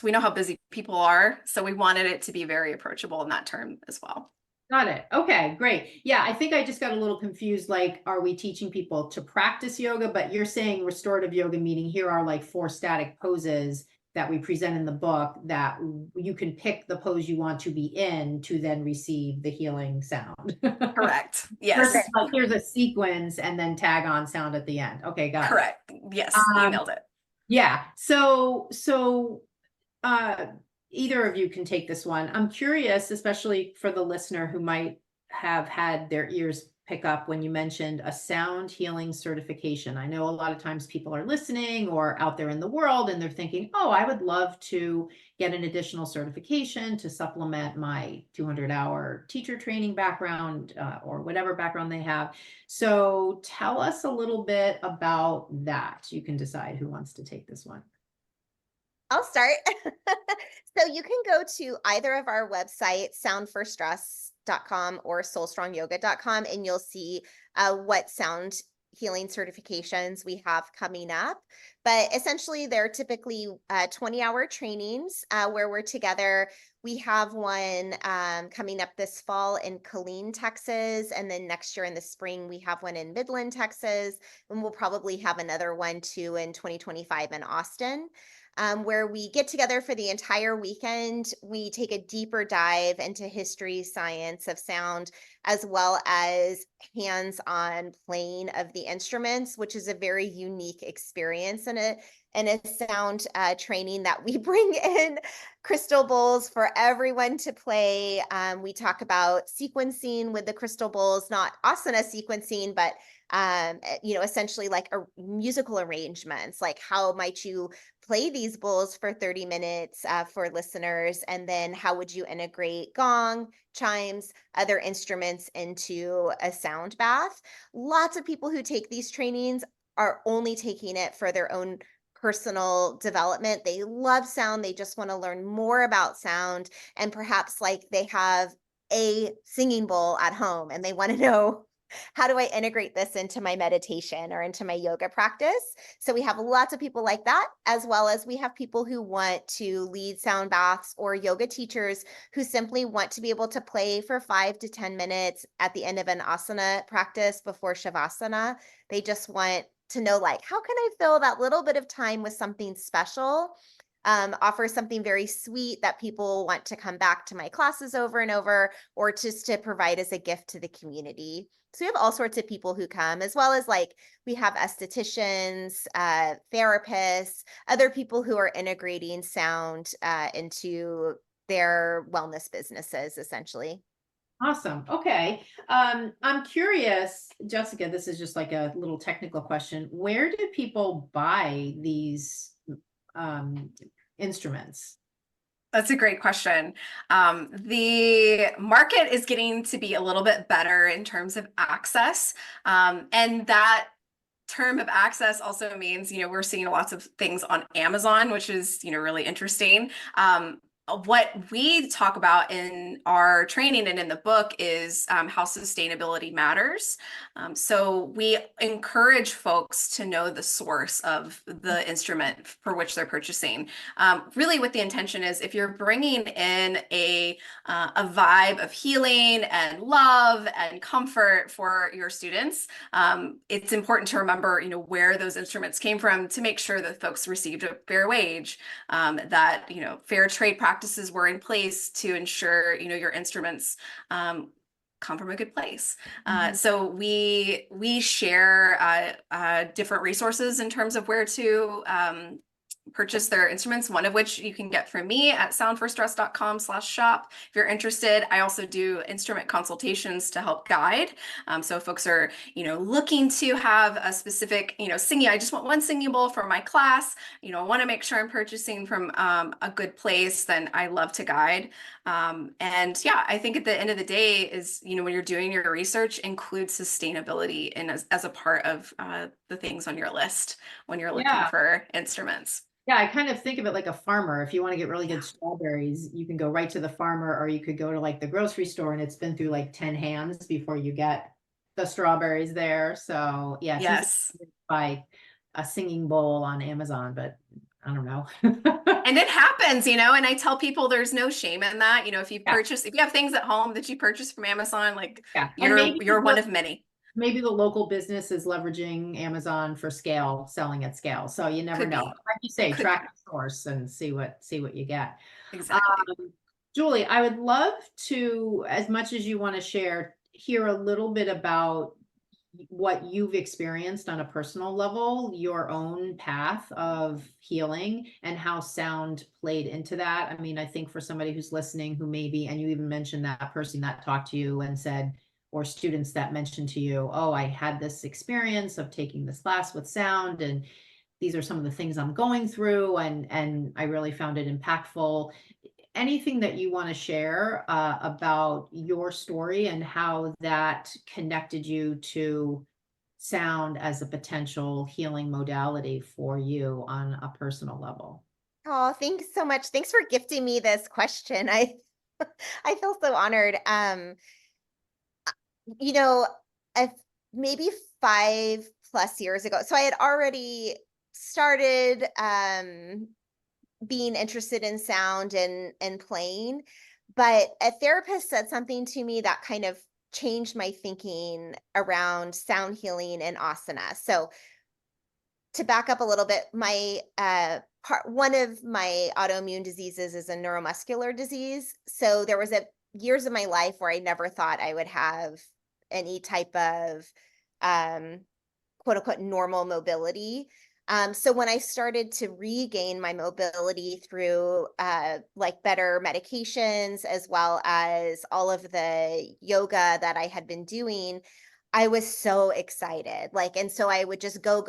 We know how busy people are, so we wanted it to be very approachable in that term as well. Got it. Okay, great. Yeah, I think I just got a little confused. Like, are we teaching people to practice yoga? But you're saying restorative yoga, meaning here are like 4 static poses that we present in the book that you can pick the pose you want to be in to then receive the healing sound. Correct. Yes. Perfect. Like, here's a sequence and then tag on sound at the end. Okay, got it. Correct. Yes, you nailed it. Yeah. So either of you can take this one. I'm curious, especially for the listener who might have had their ears pick up when you mentioned a sound healing certification. I know a lot of times people are listening or out there in the world and they're thinking, oh, I would love to get an additional certification to supplement my 200-hour teacher training background or whatever background they have. So tell us a little bit about that. You can decide who wants to take this one. I'll start. So you can go to either of our websites, soundforstress.com or soulstrongyoga.com, and you'll see what sound healing certifications we have coming up. But essentially, they're typically 20-hour trainings where we're together. We have one coming up this fall in Killeen, Texas. And then next year in the spring, we have one in Midland, Texas. And we'll probably have another one too in 2025 in Austin. Where we get together for the entire weekend. We take a deeper dive into history, science of sound, as well as hands-on playing of the instruments, which is a very unique experience in a sound training that we bring in crystal bowls for everyone to play. We talk about sequencing with the crystal bowls, not asana sequencing, but essentially like musical arrangements, like how might you play these bowls for 30 minutes for listeners, and then how would you integrate gong, chimes, other instruments into a sound bath. Lots of people who take these trainings are only taking it for their own personal development. They love sound. They just want to learn more about sound, and perhaps like they have a singing bowl at home and they want to know, how do I integrate this into my meditation or into my yoga practice? So we have lots of people like that, as well as we have people who want to lead sound baths, or yoga teachers who simply want to be able to play for 5 to 10 minutes at the end of an asana practice before shavasana. They just want to know, like, how can I fill that little bit of time with something special? Offer something very sweet that people want to come back to my classes over and over, or just to provide as a gift to the community. So we have all sorts of people who come, as well as like we have estheticians, therapists, other people who are integrating sound into their wellness businesses, essentially. Awesome. Okay. I'm curious, Jessica, this is just like a little technical question. Where do people buy these instruments? That's a great question. The market is getting to be a little bit better in terms of access. And that term of access also means, we're seeing lots of things on Amazon, which is, really interesting. What we talk about in our training and in the book is how sustainability matters. So we encourage folks to know the source of the instrument for which they're purchasing. Really what the intention is, if you're bringing in a vibe of healing and love and comfort for your students, it's important to remember, where those instruments came from, to make sure that folks received a fair wage, that, fair trade practices were in place to ensure, your instruments come from a good place. So we share different resources in terms of where to purchase their instruments, one of which you can get from me at soundforstress.com/shop. If you're interested, I also do instrument consultations to help guide. So if folks are, looking to have a specific, singing, I just want one singing bowl for my class, I want to make sure I'm purchasing from a good place, then I love to guide. And yeah, I think at the end of the day is, when you're doing your research, include sustainability in as a part of the things on your list when you're looking for instruments. Yeah, I kind of think of it like a farmer. If you want to get really good strawberries, you can go right to the farmer, or you could go to like the grocery store and it's been through like 10 hands before you get the strawberries there. So yeah, Yes. Buy a singing bowl on Amazon, but I don't know. And it happens, and I tell people there's no shame in that. If you purchase, if you have things at home that you purchase from Amazon, like you're one of many. Maybe the local business is leveraging Amazon for scale, selling at scale. So you never know. Like you say, track the source and see what you get. Exactly. Julie, I would love to, as much as you want to share, hear a little bit about what you've experienced on a personal level, your own path of healing, and how sound played into that. I mean, I think for somebody who's listening, who maybe, and you even mentioned that person that talked to you and said, or students that mentioned to you, oh, I had this experience of taking this class with sound, and these are some of the things I'm going through, and I really found it impactful. Anything that you want to share about your story and how that connected you to sound as a potential healing modality for you on a personal level? Oh, thanks so much. Thanks for gifting me this question. I feel so honored. If maybe plus years ago. So I had already started being interested in sound and playing, but a therapist said something to me that kind of changed my thinking around sound healing and asana. So to back up a little bit, my one of my autoimmune diseases is a neuromuscular disease. So there was a years of my life where I never thought I would have any type of um, quote unquote normal mobility. So when I started to regain my mobility through like better medications, as well as all of the yoga that I had been doing, I was so excited. Like, and so I would just go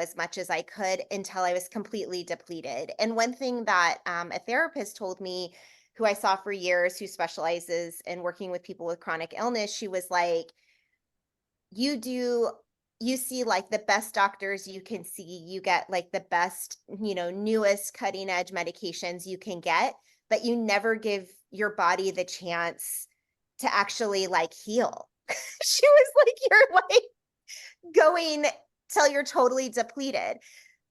as much as I could until I was completely depleted. And one thing that a therapist told me, who I saw for years, who specializes in working with people with chronic illness, she was like, you do you see like the best doctors you can see, you get like the best, newest cutting edge medications you can get, but you never give your body the chance to actually like heal. She was like, you're like going till you're totally depleted.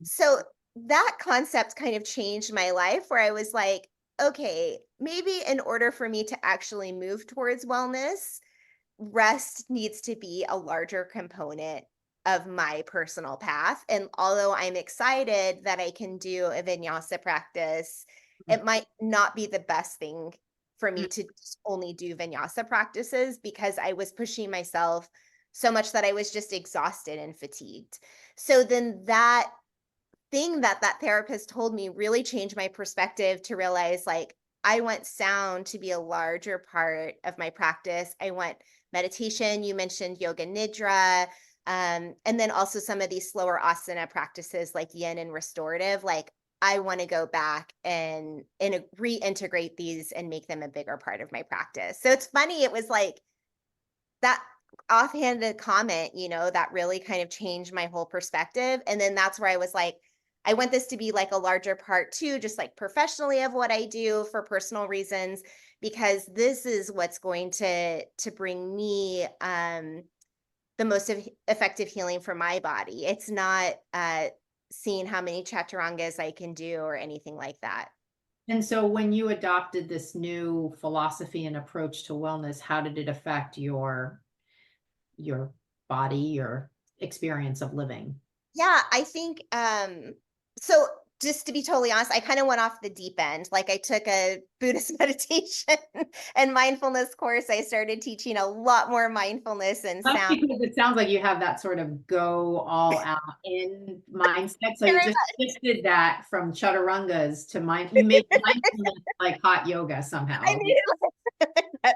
So that concept kind of changed my life, where I was like, okay, maybe in order for me to actually move towards wellness, rest needs to be a larger component of my personal path. And although I'm excited that I can do a vinyasa practice, it might not be the best thing for me to just only do vinyasa practices, because I was pushing myself so much that I was just exhausted and fatigued. So then that thing that that therapist told me really changed my perspective to realize, like, I want sound to be a larger part of my practice. I want meditation. You mentioned yoga nidra. And then also some of these slower asana practices like yin and restorative. Like, I want to go back and reintegrate these and make them a bigger part of my practice. So it's funny. It was like that offhanded comment, that really kind of changed my whole perspective. And then that's where I was like, I want this to be like a larger part too, just like professionally, of what I do for personal reasons, because this is what's going to bring me the most effective healing for my body. It's not seeing how many chaturangas I can do or anything like that. And so when you adopted this new philosophy and approach to wellness, how did it affect your body, your experience of living? Yeah, I think so just to be totally honest, I kind of went off the deep end. Like, I took a Buddhist meditation and mindfulness course. I started teaching a lot more mindfulness and That's sound. because it sounds like you have that sort of go all out in mindset. So you Very just shifted that from chaturangas to you made mindfulness like hot yoga I somehow. needed yes.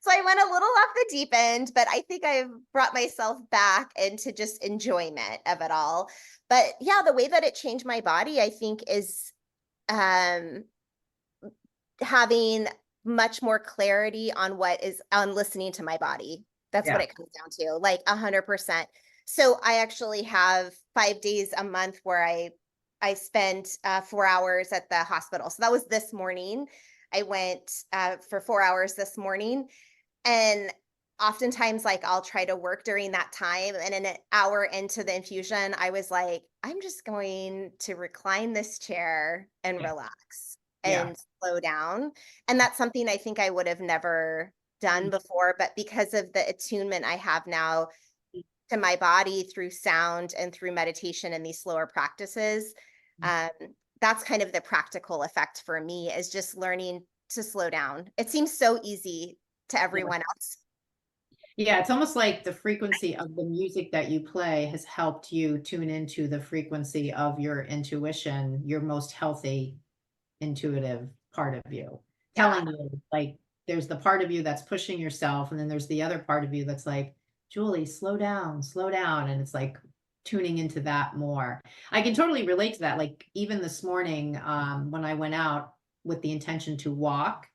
So I went a little off the deep end, but I think I've brought myself back into just enjoyment of it all. But yeah, the way that it changed my body, I think, is um having much more clarity on listening to my body. That's what Yeah. it comes down to, like 100%. So I actually have 5 days a month where I spend 4 hours at the hospital. So that was this morning. I went for 4 hours this morning, and oftentimes, like, I'll try to work during that time. And an hour into the infusion, I was like, I'm just going to recline this chair and Yeah. relax Yeah. and slow down. And that's something I think I would have never done before. But because of the attunement I have now to my body through sound and through meditation and these slower practices, um, that's kind of the practical effect for me, is just learning to slow down. It seems so easy to everyone else. Yeah, it's almost like the frequency of the music that you play has helped you tune into the frequency of your intuition, your most healthy intuitive part of you, Yeah. telling you, like, there's the part of you that's pushing yourself, and then there's the other part of you that's like, Julie, slow down, slow down. And it's like tuning into that more. I can totally relate to that. Like, even this morning, when I went out with the intention to walk,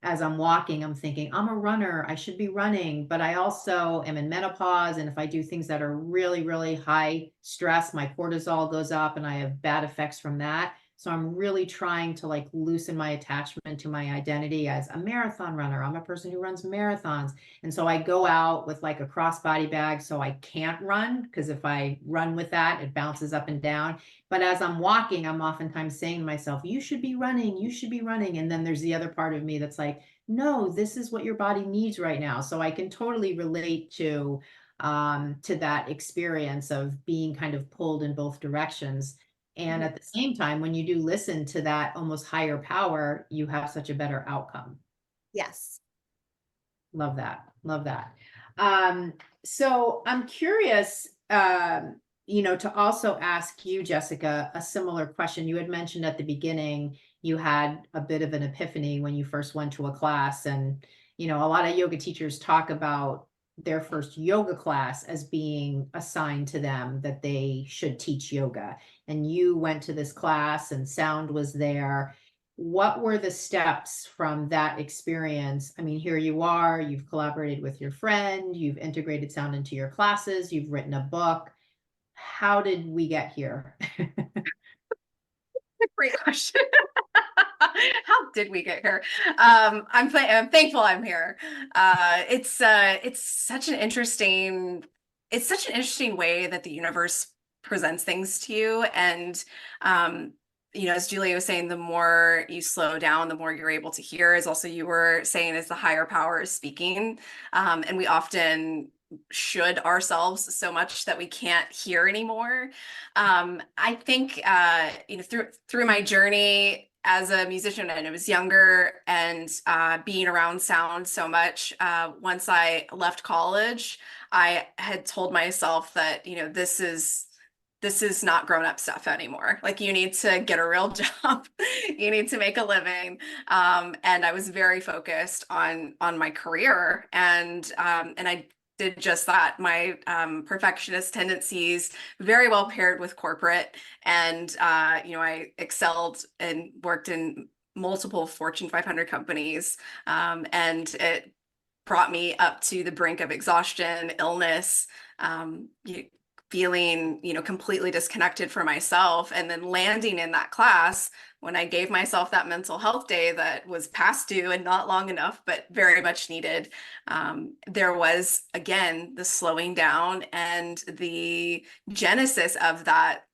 as I'm walking, I'm thinking, I'm a runner. I should be running, but I also am in menopause. And if I do things that are really, really high stress, my cortisol goes up and I have bad effects from that. So I'm really trying to like loosen my attachment to my identity as a marathon runner. I'm a person who runs marathons. And so I go out with like a crossbody bag so I can't run, because if I run with that, it bounces up and down. But as I'm walking, I'm oftentimes saying to myself, you should be running, you should be running. And then there's the other part of me that's like, no, this is what your body needs right now. So I can totally relate to that experience of being kind of pulled in both directions. And at the same time, when you do listen to that almost higher power, you have such a better outcome. Yes. Love that. Love that. So I'm curious, to also ask you, Jessica, a similar question. You had mentioned at the beginning, you had a bit of an epiphany when you first went to a class. And, a lot of yoga teachers talk about their first yoga class as being assigned to them that they should teach yoga. And you went to this class and sound was there. What were the steps from that experience? I mean, here you are, you've collaborated with your friend, you've integrated sound into your classes, you've written a book. How did we get here? Great question. How did we get here? I'm thankful I'm here. It's such an interesting, way that the universe presents things to you. And as Julia was saying, the more you slow down, the more you're able to hear, as also you were saying, is the higher power is speaking. And we often should ourselves so much that we can't hear anymore. I think through my journey as a musician, and I was younger, and being around sound so much, once I left college, I had told myself that this is not grown-up stuff anymore. Like, you need to get a real job. You need to make a living. And I was very focused on my career, and I did just that. My perfectionist tendencies very well paired with corporate, and I excelled and worked in multiple Fortune 500 companies, and it brought me up to the brink of exhaustion, illness, feeling completely disconnected from myself, and then landing in that class when I gave myself that mental health day that was past due and not long enough, but very much needed. There was, again, the slowing down and the genesis of that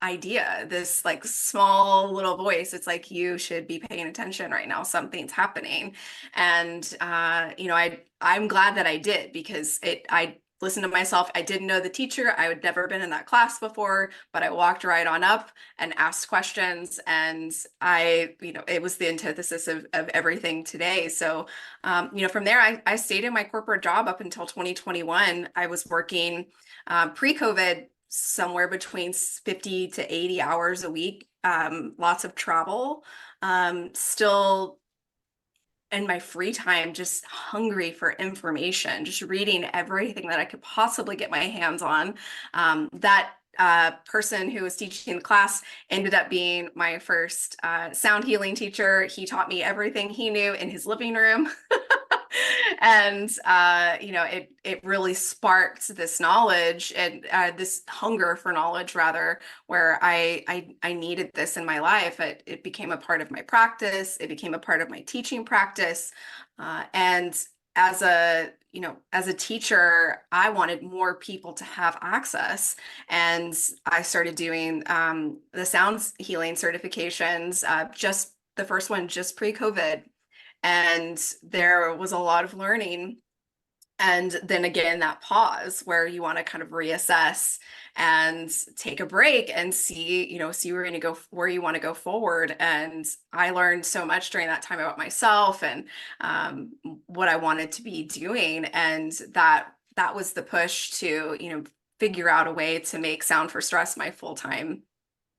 idea, this like small little voice. It's like, you should be paying attention right now. Something's happening. And, I'm glad that I did, because I listened to myself. I didn't know the teacher. I had never been in that class before, but I walked right on up and asked questions. And it was the antithesis of everything today. So, from there, I stayed in my corporate job up until 2021. I was working pre-COVID somewhere between 50 to 80 hours a week, lots of travel, still in my free time, just hungry for information, just reading everything that I could possibly get my hands on. That person who was teaching the class ended up being my first sound healing teacher. He taught me everything he knew in his living room. And it really sparked this knowledge and this hunger for knowledge, rather, where I needed this in my life. It became a part of my practice. It became a part of my teaching practice. And as a teacher, I wanted more people to have access. And I started doing the sound healing certifications, just the first one just pre-COVID. And there was a lot of learning. And then again, that pause where you want to kind of reassess and take a break and see where you want to go forward. And I learned so much during that time about myself and what I wanted to be doing. And that was the push to, figure out a way to make Sound for Stress my full-time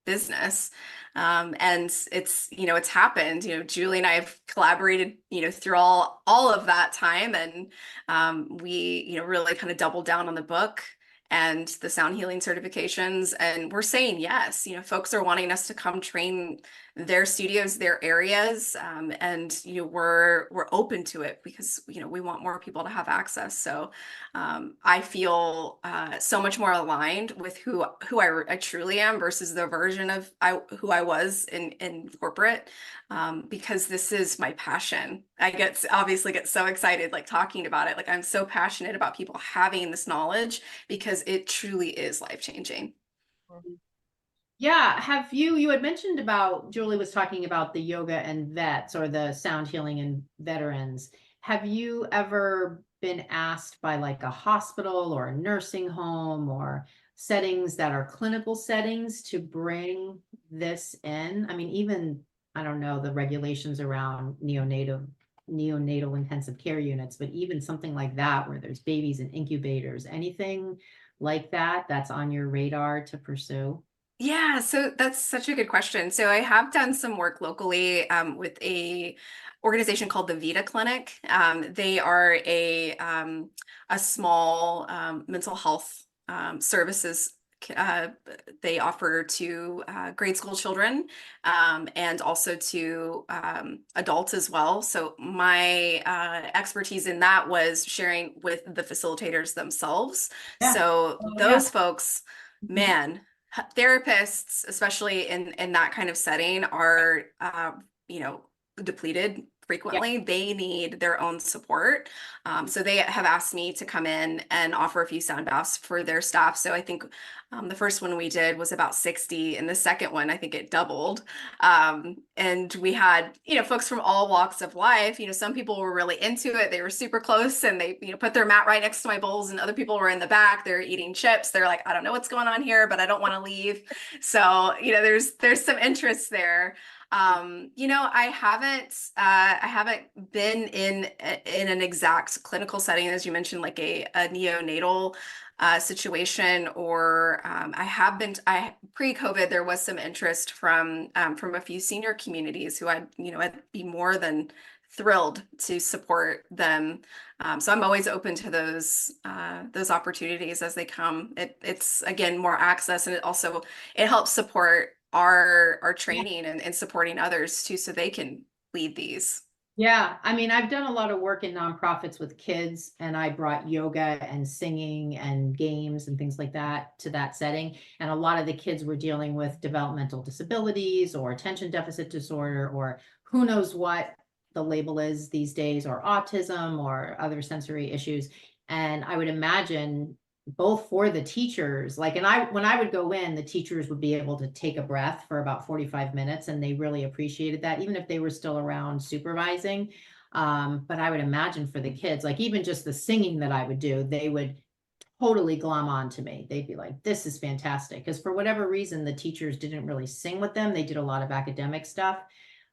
business. And it's happened. Julie and I have collaborated, through all of that time, and we, really kind of doubled down on the book and the sound healing certifications. And we're saying yes. Folks are wanting us to come train their studios, their areas, and we're open to it because we want more people to have access. So I feel so much more aligned with who I truly am versus the version of who I was in corporate, because this is my passion. I obviously get so excited like talking about it. Like I'm so passionate about people having this knowledge because it truly is life-changing. Yeah. You had mentioned about, Julie was talking about the yoga and vets, or the sound healing and veterans. Have you ever been asked by like a hospital or a nursing home or settings that are clinical settings to bring this in? I mean, even, I don't know, the regulations around neonatal intensive care units, but even something like that where there's babies in incubators, anything like that that's on your radar to pursue? Yeah, so that's such a good question. So I have done some work locally with a organization called the Vita Clinic. They are a small mental health services. Uh, they offer to grade school children and also to adults as well. So my expertise in that was sharing with the facilitators themselves. Yeah. So Oh, yeah. those folks, man, therapists, especially in that kind of setting, are depleted Yeah. frequently. They need their own support. So they have asked me to come in and offer a few sound baths for their staff. So I think the first one we did was about 60, and the second one, I think it doubled. And we had, folks from all walks of life. Some people were really into it. They were super close and they, put their mat right next to my bowls, and other people were in the back. They're eating chips. They're like, I don't know what's going on here, but I don't want to leave. So, there's some interest there. I haven't been in an exact clinical setting, as you mentioned, like a neonatal situation, or I pre-COVID, there was some interest from a few senior communities who I'd be more than thrilled to support them. So I'm always open to those opportunities as they come. It's again more access, and it helps support our training and supporting others too, so they can lead these. Yeah, I mean, I've done a lot of work in nonprofits with kids, and I brought yoga and singing and games and things like that to that setting. And a lot of the kids were dealing with developmental disabilities or attention deficit disorder, or who knows what the label is these days, or autism or other sensory issues. And I would imagine both for the teachers, like, when I would go in, the teachers would be able to take a breath for about 45 minutes, and they really appreciated that, even if they were still around supervising. But I would imagine for the kids, like even just the singing that I would do, they would totally glom on to me. They'd be like, this is fantastic. Because for whatever reason, the teachers didn't really sing with them. They did a lot of academic stuff.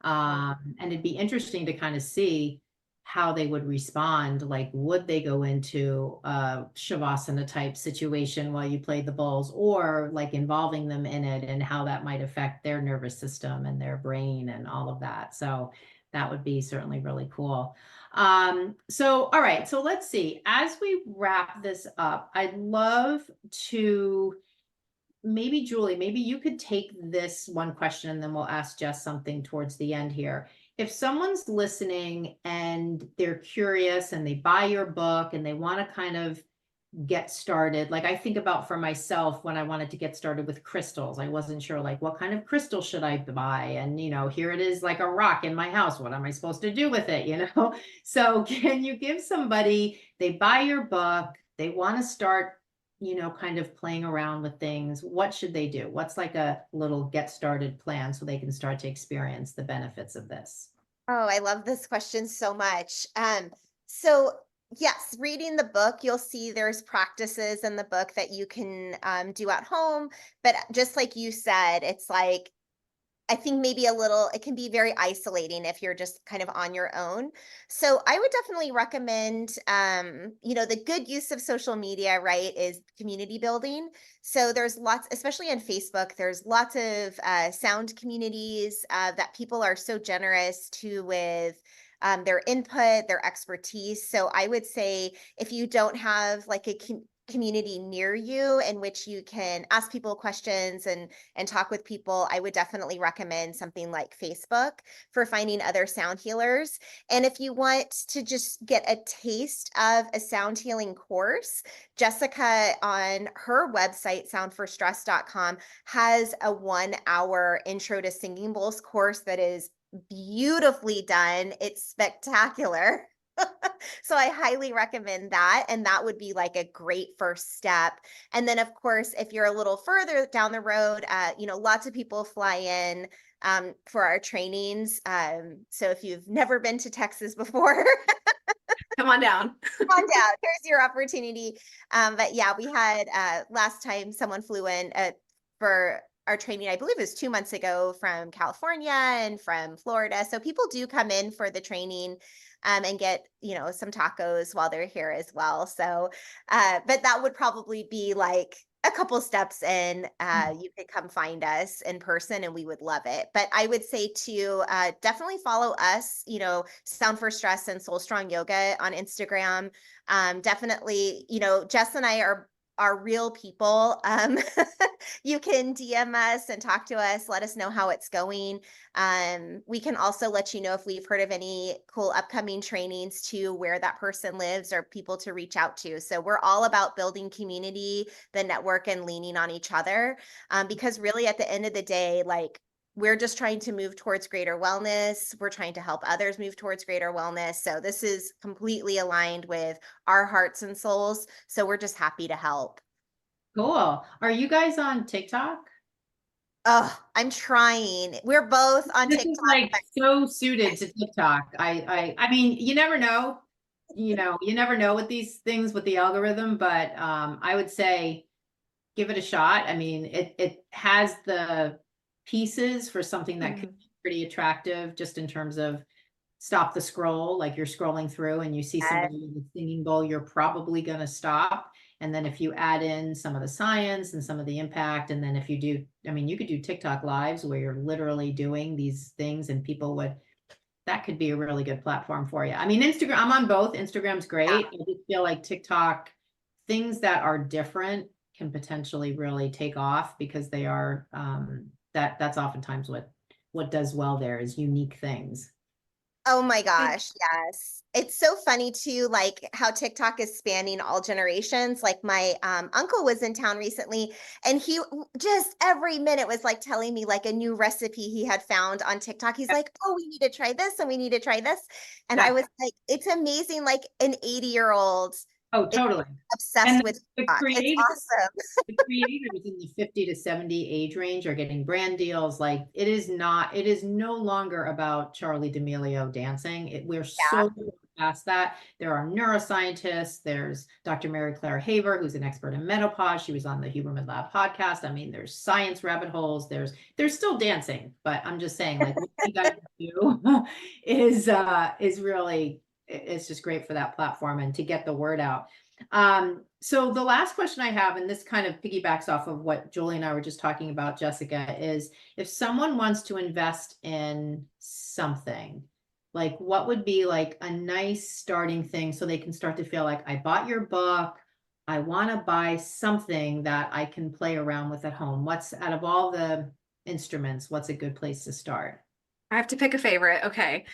And it'd be interesting to kind of see how they would respond. Like, would they go into a shavasana type situation while you played the bowls, or like involving them in it, and how that might affect their nervous system and their brain and all of that. So that would be certainly really cool. So, all right. So let's see, as we wrap this up, I'd love to, maybe Julie, maybe you could take this one question and then we'll ask Jess something towards the end here. If someone's listening and they're curious and they buy your book and they want to kind of get started, like I think about for myself when I wanted to get started with crystals, I wasn't sure like what kind of crystal should I buy, and here it is, like a rock in my house, what am I supposed to do with it? So can you give somebody, they buy your book, they want to start kind of playing around with things, what should they do? What's like a little get started plan so they can start to experience the benefits of this? Oh, I love this question so much. So yes, reading the book, you'll see there's practices in the book that you can do at home. But just like you said, it's like, I think maybe it can be very isolating if you're just kind of on your own. So I would definitely recommend, the good use of social media, right, is community building. So there's lots, especially on Facebook, there's lots of sound communities that people are so generous to with their input, their expertise. So I would say if you don't have like community near you in which you can ask people questions and talk with people, I would definitely recommend something like Facebook for finding other sound healers. And if you want to just get a taste of a sound healing course, Jessica on her website, soundforstress.com, has a 1 hour intro to singing bowls course that is beautifully done. It's spectacular. So I highly recommend that. And that would be like a great first step. And then, of course, if you're a little further down the road, lots of people fly in for our trainings. So if you've never been to Texas before, Come on down. come on down. Here's your opportunity. But yeah, we had last time someone flew in for our training, I believe it was 2 months ago, from California and from Florida. So people do come in for the training and get, some tacos while they're here as well. So, but that would probably be like a couple steps in. You could come find us in person and we would love it. But I would say to definitely follow us, Sound for Stress and Soul Strong Yoga on Instagram. Definitely, Jess and I are real people. You can DM us and talk to us, let us know how it's going. We can also let you know if we've heard of any cool upcoming trainings to where that person lives or people to reach out to. So we're all about building community, the network, and leaning on each other. Because really at the end of the day, like, we're just trying to move towards greater wellness. We're trying to help others move towards greater wellness. So this is completely aligned with our hearts and souls. So we're just happy to help. Cool. Are you guys on TikTok? Oh, I'm trying. We're both on This TikTok. is like so suited to TikTok. I mean, you never know, you never know with these things with the algorithm, but I would say give it a shot. I mean, it has the pieces for something that could be pretty attractive just in terms of stop the scroll, like you're scrolling through and you see somebody with a singing bowl, you're probably going to stop. And then if you add in some of the science and some of the impact, and then if you do, I mean, you could do TikTok lives where you're literally doing these things and people would, that could be a really good platform for you. I mean, Instagram, I'm on both. Instagram's great. I just feel like TikTok, things that are different can potentially really take off because they are, that's oftentimes what does well there is unique things. Oh my gosh, yes. It's so funny too, like how TikTok is spanning all generations. Like my uncle was in town recently and he just every minute was like telling me like a new recipe he had found on TikTok. He's like, oh, we need to try this and we need to try this. And I was like, it's amazing, like an 80-year-old Oh, totally. obsessed And with the TikTok. It's creators, awesome. the creators in the 50 to 70 age range are getting brand deals. Like it is no longer about Charlie D'Amelio dancing. We're so past that. There are neuroscientists. There's Dr. Mary Claire Haver, who's an expert in menopause. She was on the Huberman Lab podcast. I mean, there's science rabbit holes. There's still dancing, but I'm just saying, like, what you guys do is really, it's just great for that platform and to get the word out. So the last question I have, and this kind of piggybacks off of what Julie and I were just talking about, Jessica, is if someone wants to invest in something, like what would be like a nice starting thing so they can start to feel like I bought your book, I want to buy something that I can play around with at home. What's out of all the instruments, what's a good place to start? I have to pick a favorite. Okay.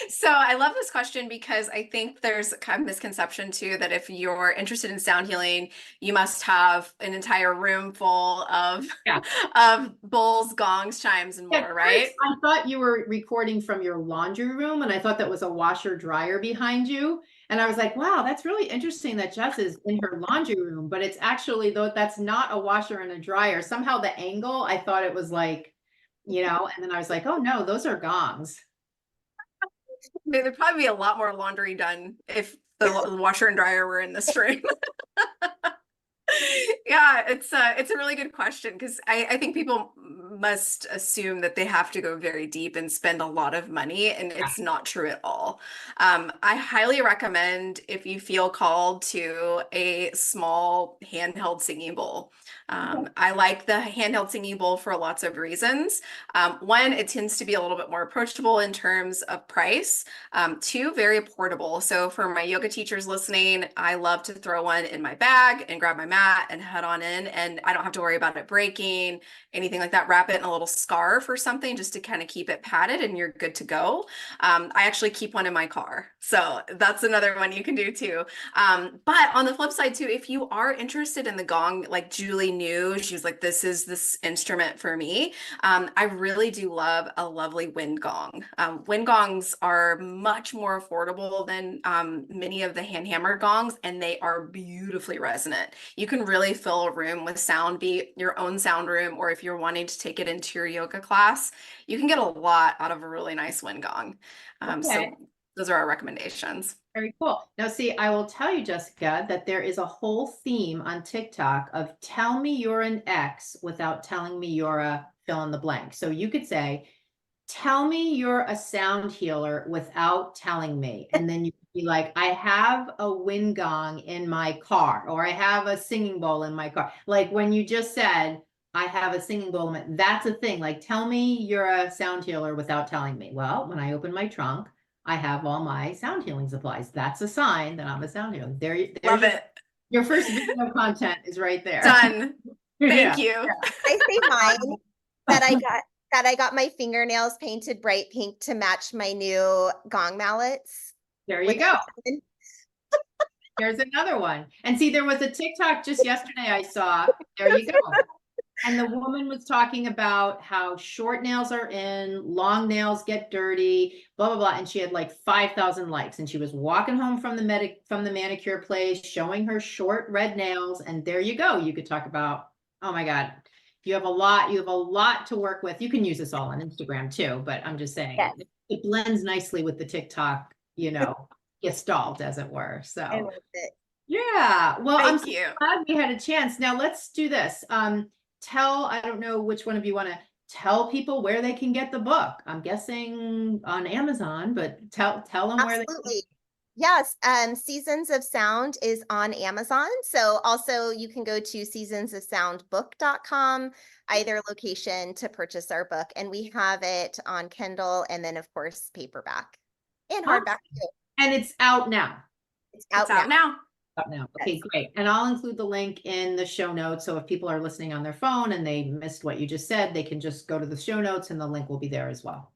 So I love this question because I think there's a kind of misconception too that if you're interested in sound healing, you must have an entire room full of of bowls, gongs, chimes, and more, right? I thought you were recording from your laundry room, and I thought that was a washer dryer behind you. And I was like, wow, that's really interesting that Jess is in her laundry room, but it's actually, though, that's not a washer and a dryer. Somehow the angle, I thought it was like, and then I was like, oh no, those are gongs. There'd probably be a lot more laundry done if the washer and dryer were in this room. Yeah, it's a really good question because I think people must assume that they have to go very deep and spend a lot of money, and it's not true at all. I highly recommend if you feel called to a small handheld singing bowl. I like the handheld singing bowl for lots of reasons. One, it tends to be a little bit more approachable in terms of price. Two, very portable. So for my yoga teachers listening, I love to throw one in my bag and grab my mat and head on in, and I don't have to worry about it breaking, anything like that. Wrap it in a little scarf or something just to kind of keep it padded and you're good to go. I actually keep one in my car. So that's another one you can do too. But on the flip side too, if you are interested in the gong, like Julie knew, she's like, this is this instrument for me. I really do love a lovely wind gong. Wind gongs are much more affordable than many of the hand hammered gongs, and they are beautifully resonant. You can really fill a room with sound, be your own sound room, or if you're wanting to take it into your yoga class, you can get a lot out of a really nice wind gong. So those are our recommendations. Very cool. Now, see, I will tell you, Jessica, that there is a whole theme on TikTok of tell me you're an X without telling me you're a fill in the blank. So you could say, tell me you're a sound healer without telling me. And then you could be like, I have a wind gong in my car, or I have a singing bowl in my car. Like when you just said, I have a singing bowl, that's a thing. Like, tell me you're a sound healer without telling me. Well, when I open my trunk, I have all my sound healing supplies. That's a sign that I'm a sound healer. Love it. Your first video content is right there. Done. Thank you. Yeah. I say mine that I got my fingernails painted bright pink to match my new gong mallets. There you go. There's another one. And see, there was a TikTok just yesterday I saw. There you go. And the woman was talking about how short nails are in, long nails get dirty, blah, blah, blah. And she had like 5,000 likes. And she was walking home from the manicure place, showing her short red nails. And there you go. You could talk about, oh my God, you have a lot to work with. You can use this all on Instagram too, but I'm just saying it blends nicely with the TikTok, gestalt, as it were. So I love it. yeah. Well, I'm so you. glad we had a chance. Now let's do this. I don't know which one of you want to tell people where they can get the book. I'm guessing on Amazon, but tell them where they can. Yes, Seasons of Sound is on Amazon. So also you can go to seasonsofsoundbook.com, either location to purchase our book. And we have it on Kindle and then of course paperback and hardback too. And it's out now. It's out now. Out now. Okay, great. And I'll include the link in the show notes. So if people are listening on their phone and they missed what you just said, they can just go to the show notes and the link will be there as well.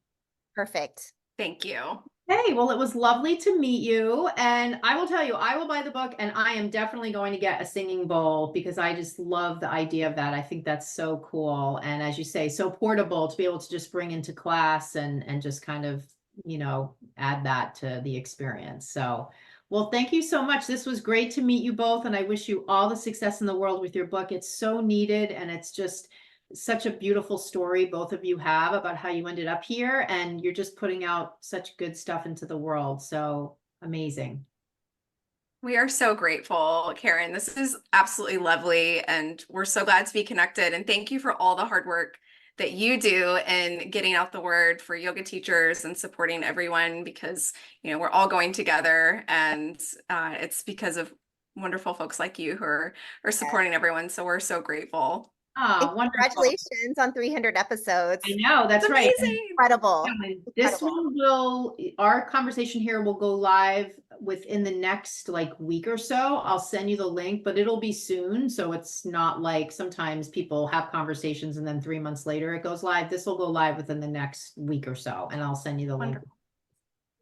Perfect. Thank you. Hey, well, it was lovely to meet you. And I will tell you, I will buy the book and I am definitely going to get a singing bowl because I just love the idea of that. I think that's so cool. And as you say, so portable to be able to just bring into class and just kind of, add that to the experience. So, well, thank you so much. This was great to meet you both. And I wish you all the success in the world with your book. It's so needed. And it's just such a beautiful story both of you have about how you ended up here. And you're just putting out such good stuff into the world. So amazing. We are so grateful, Karen. This is absolutely lovely. And we're so glad to be connected. And thank you for all the hard work that you do in getting out the word for yoga teachers and supporting everyone because, we're all going together and it's because of wonderful folks like you who are supporting everyone. So we're so grateful. Oh, wonderful. Congratulations on 300 episodes. I know, that's right. Incredible. This one our conversation here will go live within the next week or so. I'll send you the link, but it'll be soon. So it's not like sometimes people have conversations and then 3 months later it goes live. This will go live within the next week or so, and I'll send you the link.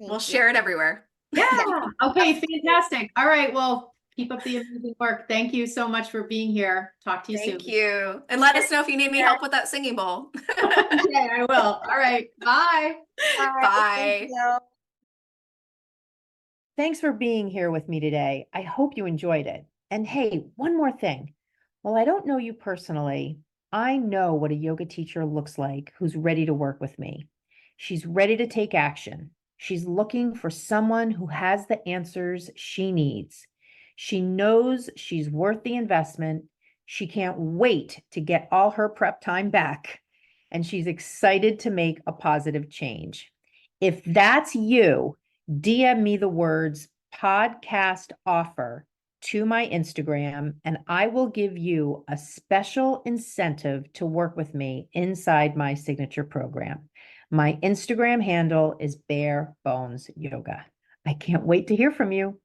We'll share it everywhere. Yeah. Okay, fantastic. All right. Well, keep up the amazing work. Thank you so much for being here. Talk to you soon. Thank you. And let us know if you need any help with that singing bowl. Okay, I will. All right. Bye. Bye. Thanks for being here with me today. I hope you enjoyed it. And hey, one more thing. While I don't know you personally, I know what a yoga teacher looks like who's ready to work with me. She's ready to take action. She's looking for someone who has the answers she needs. She knows she's worth the investment. She can't wait to get all her prep time back, and she's excited to make a positive change. If that's you, DM me the words podcast offer to my Instagram, and I will give you a special incentive to work with me inside my signature program. My Instagram handle is Bare Bones Yoga. I can't wait to hear from you.